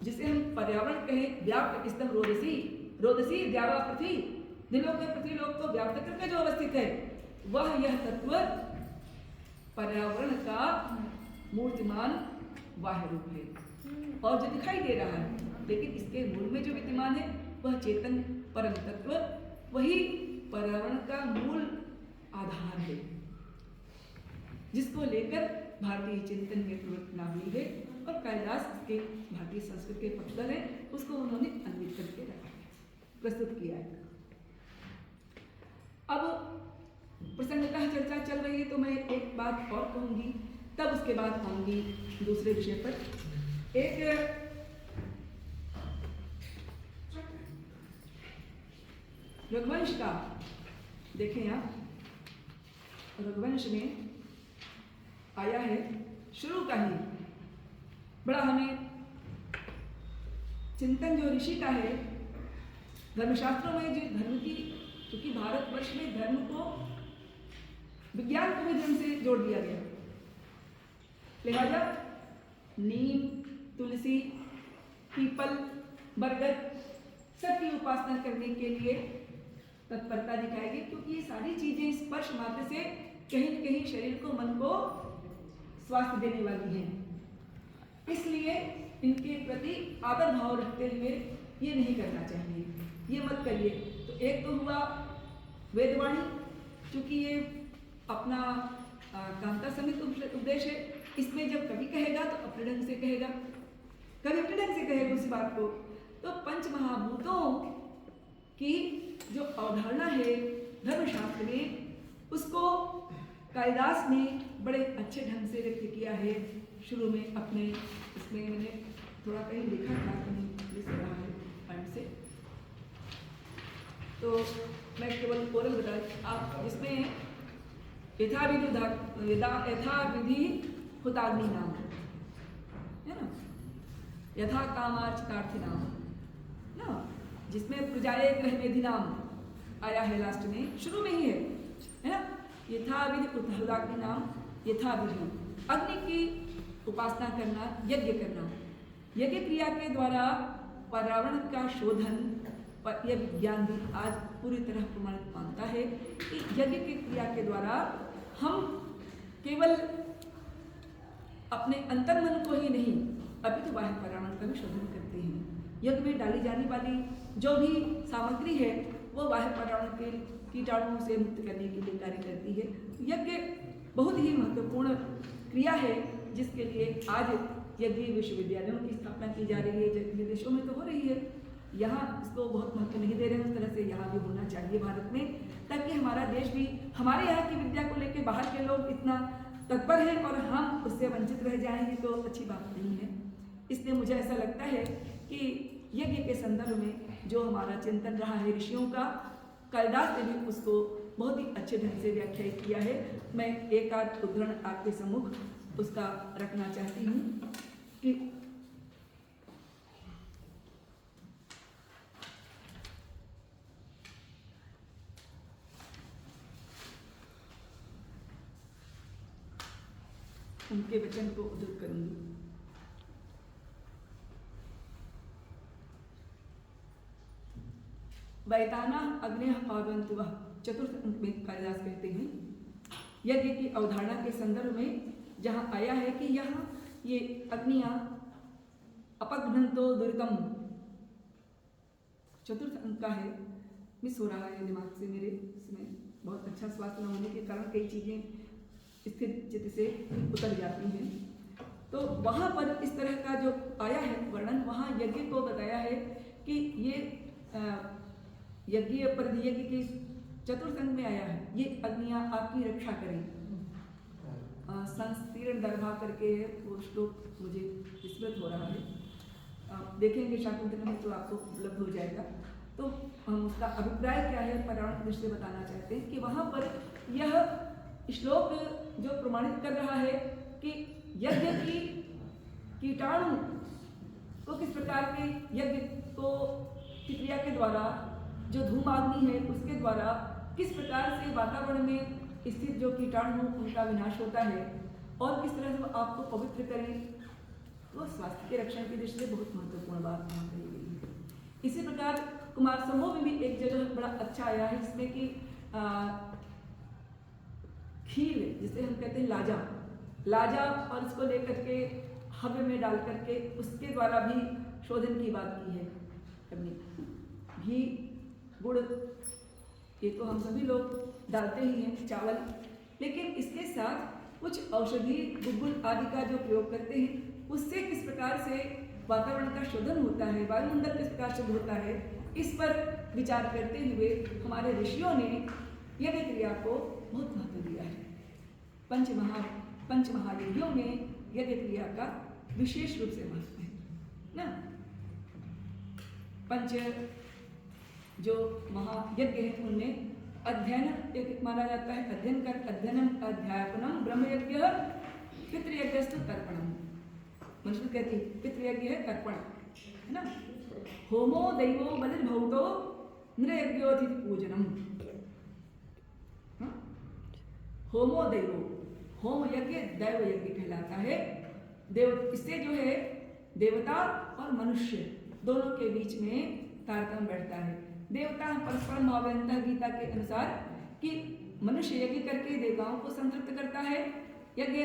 जिसे हम पर्यावरण कहें, व्याप्त स्तम रोदसी, रोदसी द्यावा पृथ्वी, दिनों के पृथ्वी लोक को व्याप्त करके जो अवस्थित है, वह यह तत्व पर्यावरण का मूर्तिमान बाह्य रूप है और जो दिखाई दे रहा है, लेकिन इसके मूल में जो विद्यमान है वह चेतन परम तत्व, वही पर्यावरण का मूल आधार है, जिसको लेकर भारतीय चिंतन में प्रवृत्ति हुई है। और कालिदास के भारतीय संस्कृत के पक्षधर है, उसको उन्होंने अन्वित करके रखा है, प्रस्तुत किया है। अब प्रसंगतः चर्चा चल रही है तो मैं एक बात और कहूंगी, तब उसके बाद आऊंगी दूसरे विषय पर। एक रघुवंश का देखें आप, रघुवंश में आया है शुरू का ही बड़ा हमें चिंतन जो ऋषि का है, धर्मशास्त्रों में जो धर्म की, क्योंकि भारतवर्ष में धर्म को विज्ञान के माध्यम से जोड़ दिया गया, लिहाजा नीम, तुलसी, पीपल, बरगद सबकी उपासना करने के लिए तत्परता दिखाएगी, क्योंकि ये सारी चीजें स्पर्श मात्र से कहीं न कहीं शरीर को, मन को स्वास्थ्य देने वाली हैं। इसलिए इनके प्रति आदर भाव रखते हुए ये नहीं करना चाहिए, ये मत करिए। तो एक तो हुआ वेदवाणी, क्योंकि ये अपना कामता समित उपदेश है, इसमें जब कभी कहेगा तो अपने ढंग से कहेगा, कभी अपने ढंग से कहेगा उस बात को। तो पंच महाभूतों की जो अवधारणा है धर्मशास्त्र में, उसको कालिदास ने बड़े अच्छे ढंग से व्यक्त किया है। शुरू में अपने इसमें मैंने थोड़ा कहीं लिखा था, कहीं लिख रहा है पॉइंट से, तो मैं केवल कोरल बता आप, जिसमें यथाविधि हुताग्नि नाम है ना, यथा कामार्चितार्थी नाम ना, जिसमें प्रजाए कहवेधि नाम आया है लास्ट में, शुरू में ही है ना, यथाविधि हुताग्नि नाम, यथाविधि अग्नि की उपासना करना, यज्ञ करना, यज्ञ क्रिया के द्वारा पर्यावरण का शोधन, यह विज्ञान भी आज पूरी तरह प्रमाणित मानता है कि यज्ञ की क्रिया के द्वारा हम केवल अपने अंतर्मन को ही नहीं, अभी तो बाह्य पर्यावरण का भी शोधन करते हैं। यज्ञ में डाली जाने वाली जो भी सामग्री है वो बाह्य पर्यावरण के कीटाणुओं से मुक्त करने के लिए कार्य करती है। यज्ञ बहुत ही महत्वपूर्ण क्रिया है, जिसके लिए आज यज्ञ विश्वविद्यालयों की स्थापना की जा रही है, विदेशों में तो हो रही है, यहाँ इसको बहुत महत्व नहीं दे रहे हैं। उस तरह से यहाँ भी होना चाहिए भारत में, ताकि हमारा देश भी, हमारे यहाँ की विद्या को लेकर बाहर के लोग इतना तत्पर हैं और हम उससे वंचित रह जाएंगे तो अच्छी बात नहीं है। इसलिए मुझे ऐसा लगता है कि यज्ञ के संदर्भ में जो हमारा चिंतन रहा है ऋषियों का, कालिदास ने भी उसको बहुत ही अच्छे ढंग से व्याख्यायित किया है। मैं एक आध उदाहरण आपके सम्मुख उसका रखना चाहती हूँ कि उनके वचन को उद्धृत करूंगी। वैताना अग्नि पावंतुव, चतुर्थ अंक में कालिदास कहते हैं यज्ञ की अवधारणा के संदर्भ में जहाँ आया है कि यहाँ ये अग्नियां अपघ्नन्तो दुरितम, चतुर्थ अंक का है, मिस हो रहा है दिमाग से मेरे, इसमें बहुत अच्छा स्वास्थ्य न होने के कारण कई चीजें स्थिर चित्त से उतर जाती हैं। तो वहाँ पर इस तरह का जो आया है वर्णन, वहाँ यज्ञ को बताया है कि ये यज्ञ पर यज्ञ के चतुर्थ अंक में आया है, ये अग्नियां आपकी रक्षा करें। संस्तीर्ण दर्भा करके है वो श्लोक, मुझे स्मृत हो रहा है, देखेंगे शाकुंतल में तो आपको उपलब्ध हो जाएगा। तो हम उसका अभिप्राय क्या है पर्यावरण दृष्टि से बताना चाहते हैं कि वहाँ पर यह श्लोक जो प्रमाणित कर रहा है कि यज्ञ की कीटाणु को किस प्रकार के यज्ञ को की क्रिया के द्वारा, जो धूमाग्नि है उसके द्वारा किस प्रकार से वातावरण में स्थित जो कीटाणु उनका विनाश होता है और किस तरह से वो आपको पवित्र करें, वो स्वास्थ्य के रक्षण की दृष्टि से बहुत महत्वपूर्ण बात यहाँ कही गई है। इसी प्रकार कुमार समूह में भी एक जगह बड़ा अच्छा आया है जिसमें कि खील, जिसे हम कहते हैं लाजा और इसको लेकर के हवे में डाल करके उसके द्वारा भी शोधन की बात की है। घी गुड़ ये तो हम सभी लोग डालते ही हैं, चावल, लेकिन इसके साथ कुछ औषधि गुग्गुल आदि का जो प्रयोग करते हैं उससे किस प्रकार से वातावरण का शोधन होता है, वायुमंडल किस प्रकार शुद्ध होता है, इस पर विचार करते हुए हमारे ऋषियों ने यज्ञ क्रिया को बहुत महत्व दिया है। पंच महायज्ञों में यज्ञ क्रिया का विशेष रूप से महत्व है ना। पंच जो महायज्ञ है उनमें अध्ययन माना जाता है, अध्ययनम अध्यापनम ब्रह्मयज्ञ पितृयज्ञस्तु तर्पणम। मनुष्य कहती है पितृयज्ञ है तर्पण, है ना। होमो दैवो बलिर्भूतो नृयज्ञोतिथि पूजनम। होमो दैवो, होम यज्ञ दैव यज्ञ कहलाता है। देव, इससे जो है देवता और मनुष्य दोनों के बीच में तारतम्य बैठता है। देवता परस्पर भावयन्तः गीता के अनुसार कि मनुष्य यज्ञ करके देवताओं को संतृप्त करता है, यज्ञ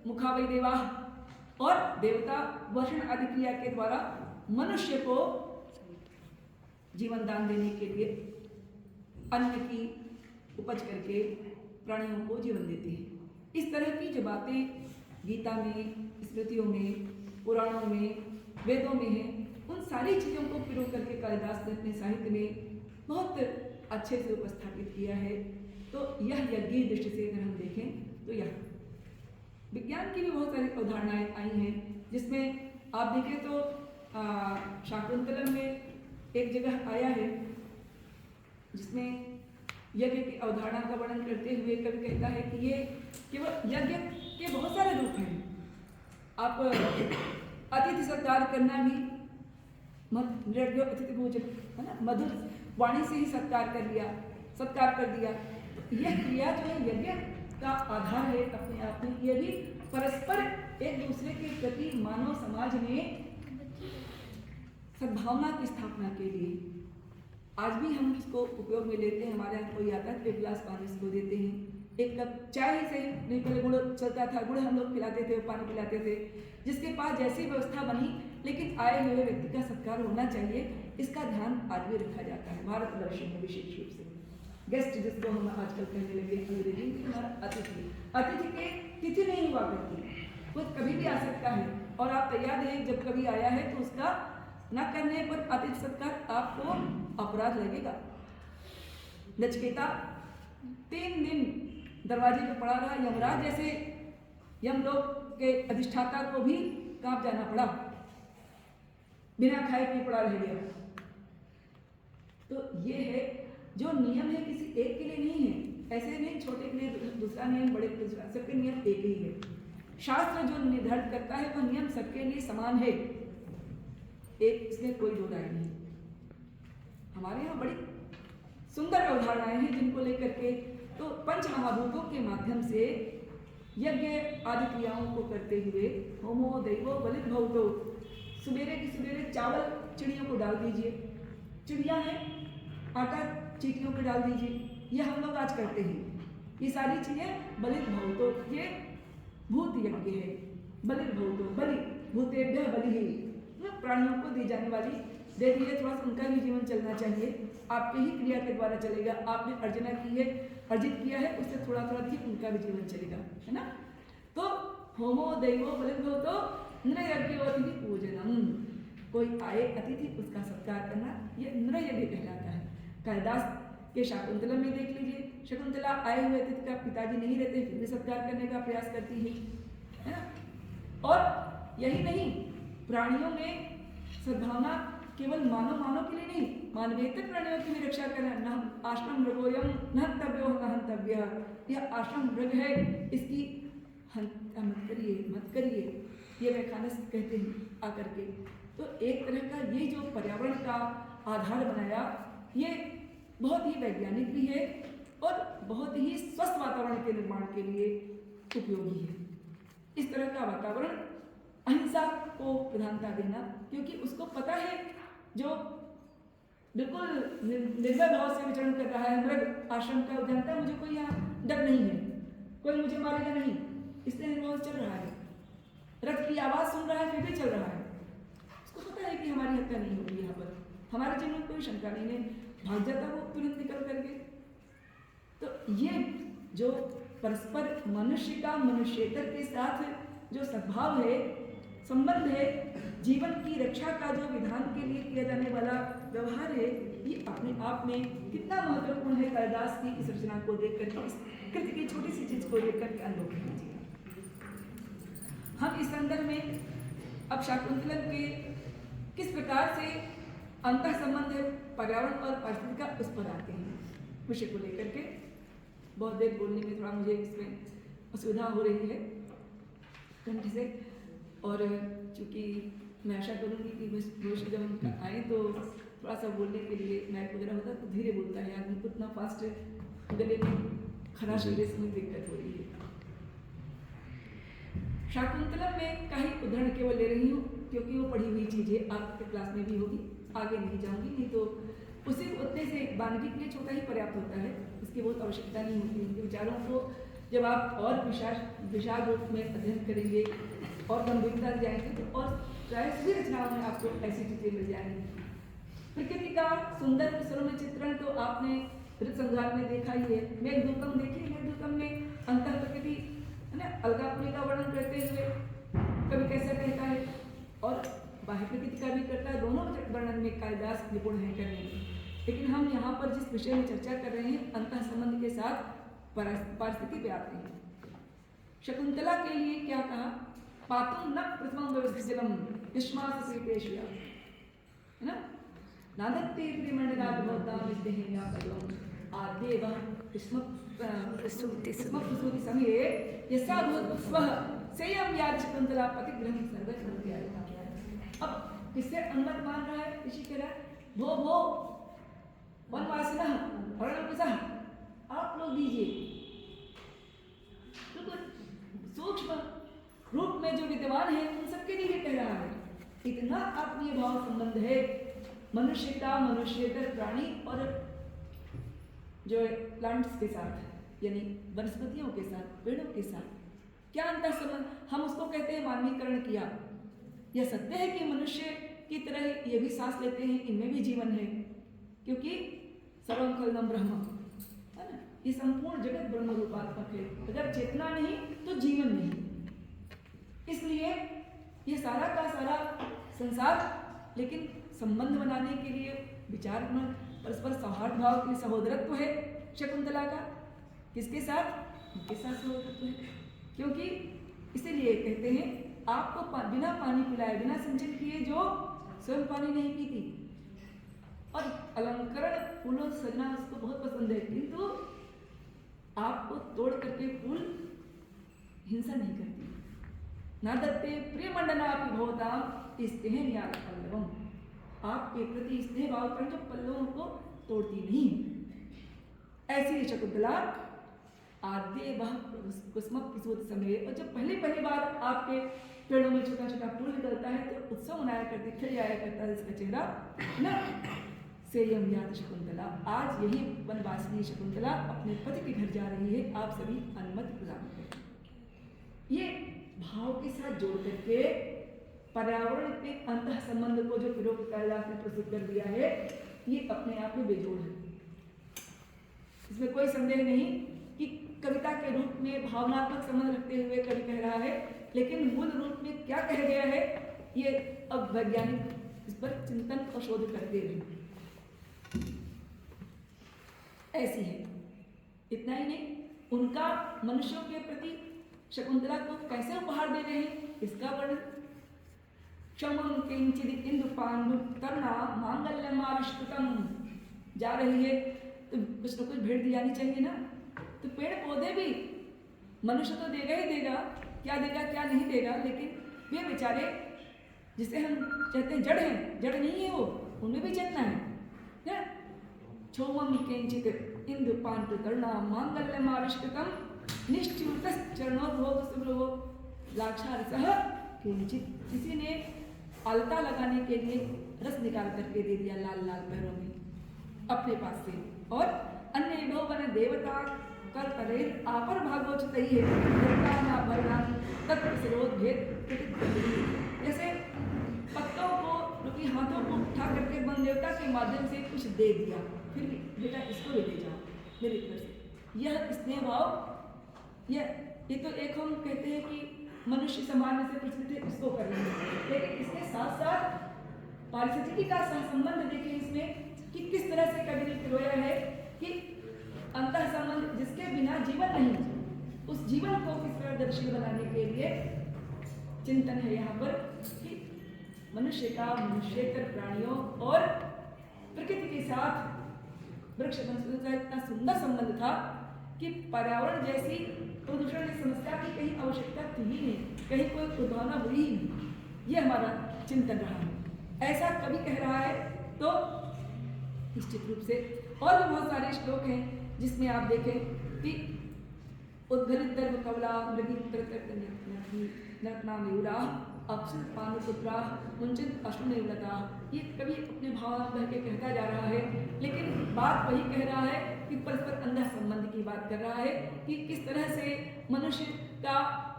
मुखा वै देवा, और देवता वर्षण आदि क्रिया के द्वारा मनुष्य को जीवन दान देने के लिए अन्न की उपज करके प्राणियों को जीवन देते हैं। इस तरह की जो बातें गीता में, स्मृतियों में, पुराणों में, वेदों में है, उन सारी चीज़ों को पिरो करके कालिदास ने अपने साहित्य में बहुत अच्छे से उपस्थापित किया है। तो यह यज्ञ दृष्टि से अगर हम देखें तो यह विज्ञान की भी बहुत सारी अवधारणाएं आई हैं, जिसमें आप देखें तो शाकुंतलम में एक जगह आया है जिसमें यज्ञ की अवधारणा का वर्णन करते हुए कवि कहता है कि ये केवल यज्ञ के बहुत सारे रूप हैं। आप अतिथि सत्कार करना भी अतिथि भोजन, है ना, मधुर वाणी से ही सत्कार कर दिया। यह क्रिया जो है यज्ञ का आधार है अपने आप में। यह भी परस्पर एक दूसरे के प्रति मानव समाज में सद्भावना की स्थापना के लिए आज भी हम इसको उपयोग में लेते हैं। हमारे यहाँ कोई आता है तो एक गिलास पानी इसको देते हैं, एक कप चाय से नहीं, पहले गुड़ चलता था, गुड़ हम लोग पिलाते थे, पानी पिलाते थे। जिसके पास जैसी व्यवस्था बनी, लेकिन आए हुए व्यक्ति का सत्कार होना चाहिए, इसका ध्यान आज भी रखा जाता है भारतवर्ष में विशेष रूप से। गेस्ट जिसको हम आजकल कहने लगे अंग्रेजी, हमारा अतिथि के तिथि नहीं हुआ करती, वो कभी भी आ सकता है। और आप तैयार हैं, जब कभी आया है तो उसका न करने पर आतिथ्य सत्कार आपको अपराध लगेगा। नचिकेता 3 दिन दरवाजे पे पड़ा रहा। यमराज जैसे यमलोक के अधिष्ठाता को भी कांप जाना पड़ा, बिना खाए पिए पड़ा रह गया। तो ये है जो नियम है, किसी एक के लिए नहीं है। ऐसे नहीं छोटे के लिए दूसरा नियम, बड़े के लिए दूसरा, सबके नियम एक ही है। शास्त्र जो निर्धारित करता है वह नियम सबके लिए समान है, एक इसमें कोई दो राय नहीं। हमारे यहाँ बड़ी सुंदर अवधारणाएं हैं जिनको लेकर के तो पंच महाभूतों के माध्यम से यज्ञ आदि क्रियाओं को करते हुए होमो दैवो बलित भवतो, सुबेरे की सुबेरे चावल चिड़ियों को डाल दीजिए, चिड़िया है आटा चींटियों को डाल दीजिए, ये हम लोग आज करते हैं। ये सारी चीजें बलित भवतो, ये भूत यज्ञ है। बलित भवतो, बलि भूतेभ्यः बलिः, प्राणियों को दी जाने वाली दे दी है, थोड़ा सा उनका भी जीवन चलना चाहिए, आपके ही क्रिया के द्वारा चलेगा। आपने अर्चना की है, अर्जित किया है, उससे थोड़ा थोड़ा भी उनका भी जीवन चलेगा, है ना। तो होमो दैवो बलित भवतो नृयज्ञोऽतिथि पूजनम, कोई आए अतिथि उसका सत्कार करना, ये नृयज्ञ कहलाता है। कालिदास के शाकुंतलम में देख लीजिए, शकुंतला आए हुए अतिथि का पिताजी नहीं रहते फिर भी सत्कार करने का प्रयास करती है ना। और यही नहीं, प्राणियों में सद्भावना केवल मानव के लिए नहीं, मानवेतर प्राणियों की भी रक्षा करना। न आश्रम मृगोयम न हंतव्यो न हंतव्यः, यह आश्रम मृग है, इसकी मत करिए, ये व्याख्यानस कहते हैं आकर के। तो एक तरह का ये जो पर्यावरण का आधार बनाया, ये बहुत ही वैज्ञानिक भी है और बहुत ही स्वस्थ वातावरण के निर्माण के लिए उपयोगी है। इस तरह का वातावरण अहिंसा को प्रधानता देना, क्योंकि उसको पता है जो बिल्कुल निर्भय भाव से विचरण कर रहा है मृग आश्रम का, जानता है मुझे कोई यहाँ डर नहीं है, कोई मुझे मारेगा नहीं, इसलिए निर्भय चल रहा है। रथ की आवाज सुन रहा है फिर भी चल रहा है, उसको पता है कि हमारी हत्या नहीं होगी, यहाँ पर हमारे जीवन में कोई शंका नहीं है, भाग जाता वो तुरंत निकल करके। तो ये जो परस्पर मनुष्य का मनुष्येतर के साथ जो सद्भाव है, संबंध है, जीवन की रक्षा का जो विधान के लिए किया जाने वाला व्यवहार है, ये अपने आप में कितना महत्वपूर्ण है। कालिदास की इस रचना को देख करके, इस कृति की छोटी सी चीज को देख करके अनुभव कीजिए। हम इस संदर्भ में अब शाकुंतलम के किस प्रकार से अंतर संबंध है पर्यावरण और परिस्थिति का, उस पर आते हैं। विषय को लेकर के बहुत देर बोलने में थोड़ा मुझे इसमें असुविधा हो रही है कंठ से, और चूँकि मैं आशा करूँगी कि भविष्य जब हम आए तो थोड़ा सा बोलने के लिए मैक वगैरह होता तो धीरे बोलता है आदमी, उतना फास्ट गले में खराश गले से मुझे दिक्कत हो रही है। शाकुंतलम में का ही उदाहरण केवल ले रही हूँ क्योंकि वो पढ़ी हुई चीज़ है, आपके क्लास में भी होगी, आगे नहीं जाऊँगी, नहीं तो उसी उतने से वानगी के लिए छोटा ही पर्याप्त होता है, इसकी बहुत आवश्यकता नहीं होती। उनके विचारों को जब आप और विशाल रूप में अध्ययन करेंगे और गंभीरता से जाएंगे तो और प्राय सभी रचनाओं में आपको ऐसी चीजें मिल जाएंगी। प्रकृति का सुंदर स्वरूप चित्रण तो आपने ऋत संग्राम में देखा ही है। मेघदूतम देखिए, मेघदूतम में अंतर प्रकृति है ना, अलकापुरी का वर्णन करते हुए कभी कैसा कहता है और बाह्य प्रकृति का भी करता है, दोनों वर्णन में कालिदास निपुण है करने में। लेकिन हम यहाँ पर जिस विषय में चर्चा कर रहे हैं अंतः संबंध के साथ परिस्थिति पे आते हैं। शकुंतला के लिए क्या कहा, पातुम न प्रथमं व्यवस्थितम युष्मास श्रीपेशया, है ना, नादत्ते त्रिमंडलात् भवतां विद्येया पदम आद्येव प्रसूति समये यस्या भूत स्वः सेयं याद शकुंतला पतिग्रहं सर्वत्र। अब किससे अनुमत मान रहा है, ऋषि कह रहा है भो भो वनवासिनः अरणकुशः, आप लोग दीजिए। बिल्कुल सूक्ष्म रूप में जो विद्यमान है उन सबके लिए कह रहा है। इतना आत्मीय भाव संबंध है मनुष्य का मनुष्येतर प्राणी और जो प्लांट्स के साथ, यानी वनस्पतियों के साथ, पेड़ों के साथ। क्या अंतर संबंध, हम उसको कहते हैं मानवीकरण किया। यह सत्य है कि मनुष्य की तरह ये भी सांस लेते हैं, इनमें भी जीवन है, क्योंकि सर्वं खलु ब्रह्म, है ना, ये संपूर्ण जगत ब्रह्म रूपात्मक है। अगर चेतना नहीं तो जीवन नहीं। इसलिए ये सारा का सारा संसार लेकिन संबंध बनाने के लिए, विचार परस्पर सौहार्द भाव के लिए सहोदरत्व है शकुंतला का। किसके साथ? उनके साथ सहोदरत्व है। क्योंकि इसीलिए कहते हैं आपको बिना पानी पिलाए, बिना सिंचन किए जो स्वयं पानी नहीं पीती। और अलंकरण फूलों से सजना उसको बहुत पसंद है, किंतु आपको तोड़ करके फूल हिंसा नहीं करती। ना दत्ते प्रिय मंडना भवताम स्नेह न्याय पल्लवम, आपके प्रति स्नेह भाव कर जो पल्लवों को तोड़ती नहीं है। ऐसी शकुंतला आद्य वह कुसुमक किशोर समय, और जब पहली बार आपके पेड़ों में छोटा छोटा फूल निकलता है तो उत्सव मनाया करती, खिल जाया करता है इसका चेहरा ना। सेयम याद शकुंतला, आज यही वनवासिनी शकुंतला अपने पति के घर जा रही है, आप सभी अनुमति प्रदान करें। ये भाव के साथ जोड़ करके पर्यावरण के अंतः संबंध को जो फिरोज कालिदास ने प्रस्तुत कर दिया है, ये अपने आप में बेजोड़ है। इसमें कोई संदेह नहीं कि कविता के रूप में भावनात्मक संबंध रखते हुए कवि कह रहा है, लेकिन मूल रूप में क्या कह गया है ये अब वैज्ञानिक इस पर चिंतन और शोध करते हैं। ऐसी है। इतना ही नहीं, उनका मनुष्यों के प्रति शकुंतला को कैसे उपहार दे रहे हैं इसका वर्णन। क्षमं किंचिद इंदु पांडु तरना मांगल्यमाविष्कृतम, जा रही है तो कुछ न कुछ भेंट दी जानी चाहिए ना। तो पेड़ पौधे भी मनुष्य तो देगा ही देगा, क्या देगा क्या नहीं देगा, लेकिन वे बेचारे जिसे हम कहते हैं जड़ हैं, जड़ नहीं है वो, उनमें भी चेतना है। क्षोमं किंचित इंदु पांडु तरना मांगल्यमाविष्कृतम निश्च्युतश्चरणोद्भव सुब्रहो लाक्षारसः किंचित, किसी ने अलता लगाने के लिए रस निकाल करके दे दिया लाल लाल पैरों में अपने पास से। और अन्य भवन देवता कर करे आपर भागवत है जैसे पत्तों को क्योंकि हाथों को उठा करके वन देवता के माध्यम से कुछ दे दिया, फिर भी बेटा इसको भी ले जाओ मेरी तरफ से। यह स्नेह भाव, ये तो एक हम कहते हैं कि मनुष्य समाज में से प्रचलित है, इसको कर रहे हैं, लेकिन इसके साथ साथ पारिस्थितिकी का संबंध देखें इसमें कि किस तरह से कवि ने पिरोया है कि अंतः संबंध जिसके बिना जीवन नहीं, उस जीवन को किस तरह दर्शी बनाने के लिए चिंतन है यहाँ पर कि मनुष्य का मनुष्येतर प्राणियों और प्रकृति के साथ वृक्ष वनस्पति का इतना सुंदर संबंध था कि पर्यावरण जैसी प्रदूषण की समस्या की कहीं आवश्यकता थी ही नहीं, कहीं कोई उद्भावना हुई ही नहीं। ये हमारा चिंतन रहा है, ऐसा कवि कह रहा है। तो निश्चित रूप से और भी बहुत सारे श्लोक हैं जिसमें आप देखें कि उद्गलित दर्भ कवला मृगी नरकना मयूरा अक्षर पानुपुत्रा मुंचित अश्वनिर्लता, ये कभी अपने भावना कह के कहता जा रहा है, लेकिन बात वही कह रहा है कि परस्पर अंधा संबंध की बात कर रहा है कि किस तरह से मनुष्य का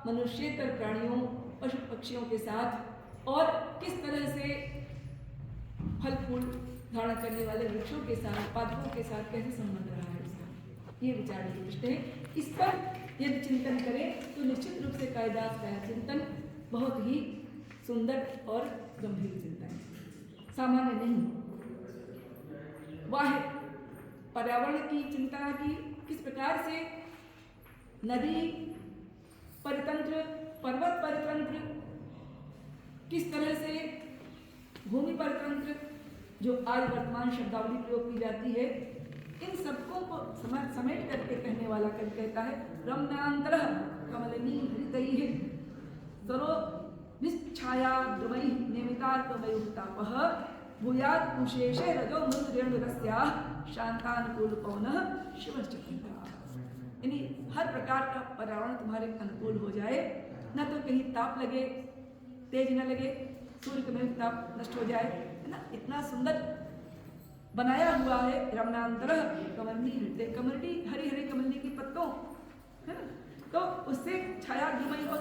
मनुष्येतर प्राणियों पशु पक्षियों के साथ और किस तरह से फल फूल धारण करने वाले वृक्षों के साथ पादपों के साथ कैसे संबंध रहा है उसका, ये विचार के प्रश्न है। इस पर यदि चिंतन करें तो निश्चित रूप से कालिदास का चिंतन बहुत ही सुंदर और गंभीर चिंतन है, सामान्य नहीं। वह पर्यावरण की चिंता की किस प्रकार से नदी परितंत्र, पर्वत परितंत्र, किस तरह से भूमि परितंत्र, जो आज वर्तमान शब्दावली प्रयोग की जाती है, इन सबको को समेट करके कहने वाला कवि कहता है रम्यान्तरः कमलिनी हृतैः सरो निश्छाया द्रमैः निमितार्कमयुक्तापः भूयात् कुशेषे रजो मृदुरेणुरस्याः शान्तानुकूलपवनः शिवश्चकुन्तला। यानी हर प्रकार का पर्यावरण तुम्हारे अनुकूल हो जाए, न तो कहीं ताप लगे, तेज न लगे, सूर्य का ताप नष्ट हो जाए, है ना। इतना सुंदर बनाया हुआ है रमणांतरः कमलनी हृदय, कमलनी हरी हरी कमलनी के पत्तों, है ना, तो उससे छाया धूमई और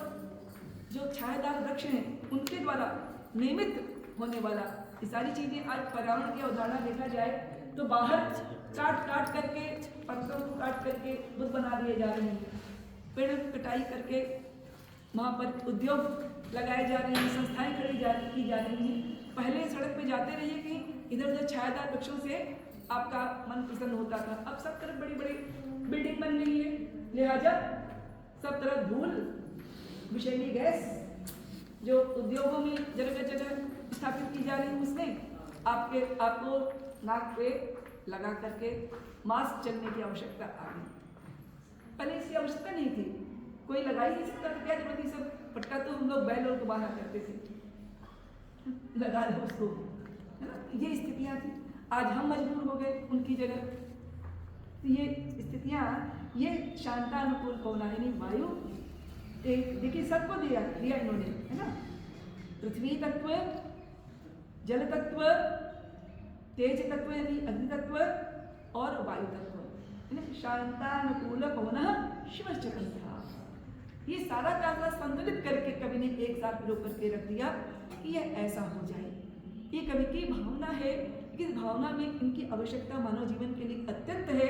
जो छायादार वृक्ष हैं उनके द्वारा नियमित होने वाला ये सारी चीजें आज पर्यावरण की अवधारणा देखा जाए तो बाहर काट करके पत्तों को काट करके बुत बना दिए जा रहे हैं, पेड़ कटाई करके वहाँ पर उद्योग लगाए जा रहे हैं, संस्थाएं की जा रही हैं। पहले सड़क पे जाते रहिए कहीं, इधर उधर छायादार वृक्षों से आपका मन प्रसन्न होता था। अब सब तरफ बड़ी बड़ी बिल्डिंग बन रही है, लिहाजा सब तरफ धूल, विषैली गैस जो उद्योगों में जगह जगह स्थापित की जा रही है, उसमें आपको नाक पे लगा करके मास्क चलने की आवश्यकता आ गई। पहले इसकी आवश्यकता नहीं थी, कोई लगा ही नहीं सकता था, क्या जरूरत थी? सब पटका तो हम लोग बैल और दुबारा करते थे, लगा लो उसको, है ना? ये स्थितियाँ थी। आज हम मजबूर हो गए उनकी जगह। तो ये स्थितियाँ, ये शांतानुकूल पवना यानी वायु, देखिए सबको दिया इन्होंने, है ना? पृथ्वी तत्व, जल तत्व, तेज तत्व यानी अग्नि तत्व और वायु तत्व, शांतानुकूल पवन शिवश्चकंधा। ये सारा का संतुलित करके कवि ने एक साथ रोक करके रख दिया कि यह ऐसा हो जाए। ये कवि की भावना है, इस भावना में इनकी आवश्यकता मानव जीवन के लिए अत्यंत है।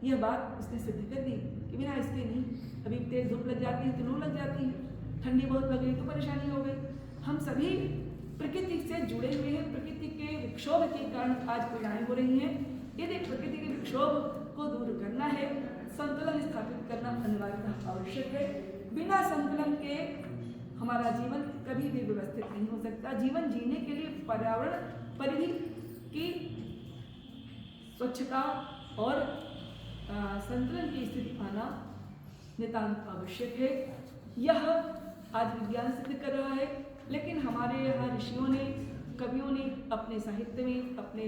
यह बात उसने सिद्ध कर दी कि बिना इसके नहीं। अभी तेज धूप लग जाती है तो लू लग जाती है, ठंडी बहुत लग गई तो परेशानी हो गई। हम सभी प्रकृति से जुड़े हुए हैं, प्रकृति के विक्षोभ के कारण आज पीड़ाएं हो रही हैं। यदि प्रकृति के विक्षोभ को दूर करना है, संतुलन स्थापित करना अनिवार्यतः आवश्यक है। बिना संतुलन के हमारा जीवन कभी भी व्यवस्थित नहीं हो सकता। जीवन जीने के लिए पर्यावरण परिधि की स्वच्छता और संतुलन की स्थिति आना नितांत आवश्यक है। यह आज विज्ञान सिद्ध कर रहा है, लेकिन हमारे यहाँ ऋषियों ने, कवियों ने अपने साहित्य में, अपने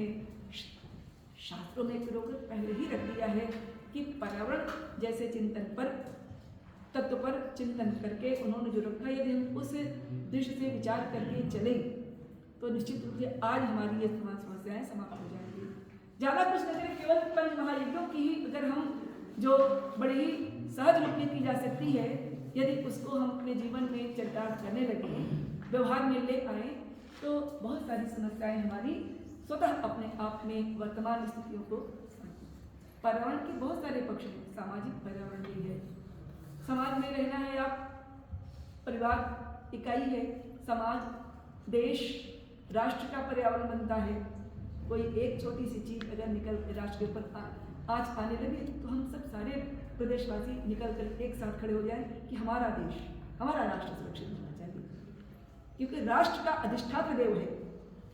शास्त्रों में पिरोकर पहले ही रख दिया है कि पर्यावरण जैसे चिंतन पर, तत्व पर चिंतन करके उन्होंने जो रखा, यदि हम उस दृष्टि से विचार करके चलें तो निश्चित रूप से आज हमारी ये तमाम समस्याएं समाप्त हो जाएंगी। ज़्यादा कुछ नहीं करें, केवल पंच महायज्ञों की ही अगर हम जो बड़ी ही सहज रूप में की जा सकती है, यदि उसको हम अपने जीवन में चरितार्थ करने लगे, व्यवहार में ले आए, तो बहुत सारी समस्याएं हमारी स्वतः अपने आप में वर्तमान स्थितियों को। पर्यावरण के बहुत सारे पक्ष हैं, सामाजिक पर्यावरण भी है। समाज में रहना है, आप परिवार इकाई है, समाज, देश, राष्ट्र का पर्यावरण बनता है। कोई एक छोटी सी चीज अगर निकल के राष्ट्र के ऊपर आज आने लगे तो हम सब सारे प्रदेशवासी निकल कर एक साथ खड़े हो जाएं कि हमारा देश, हमारा राष्ट्र सुरक्षित होना चाहिए, क्योंकि राष्ट्र का अधिष्ठात्र देव है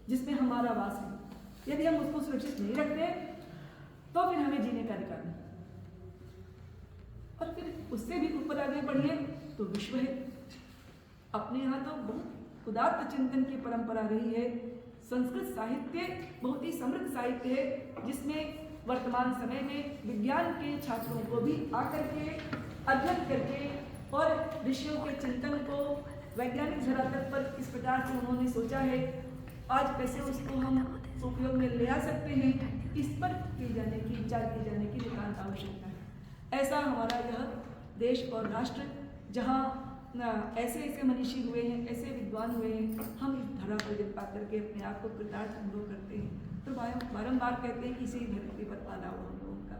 जिसमें हमारा वास है। यदि हम उसको सुरक्षित नहीं रखते तो फिर हमें जीने का अधिकार नहीं। और फिर उससे भी ऊपर आगे बढ़िए तो विश्व है। अपने यहाँ तो बहुत उदात्त चिंतन की परंपरा रही है। संस्कृत साहित्य बहुत ही समृद्ध साहित्य है, जिसमें वर्तमान समय में विज्ञान के छात्रों को भी आकर के अध्ययन करके और ऋषियों के चिंतन को वैज्ञानिक धरातल पर इस प्रकार से उन्होंने सोचा है, आज कैसे उसको हम उपयोग में ले आ सकते हैं, इस पर की जाने की, विचार की जाने की नितांत आवश्यकता है। ऐसा हमारा यह देश और राष्ट्र, जहाँ ऐसे ऐसे मनीषी हुए हैं, ऐसे विद्वान हुए हैं, हम इस धरा पर जब पा करके अपने आप को कृतार्थ अनुभव करते हैं तो बारम्बार कहते हैं कि इसी धरती पर आना हुआ हम लोगों का,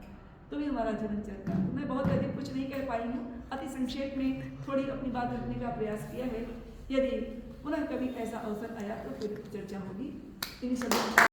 तो भी हमारा जीवन चलता है। तो मैं बहुत अधिक कुछ नहीं कह पाई हूँ, अति संक्षेप में थोड़ी अपनी बात रखने का प्रयास किया है। यदि पुनः कभी ऐसा अवसर आया तो फिर चर्चा होगी। इन सभी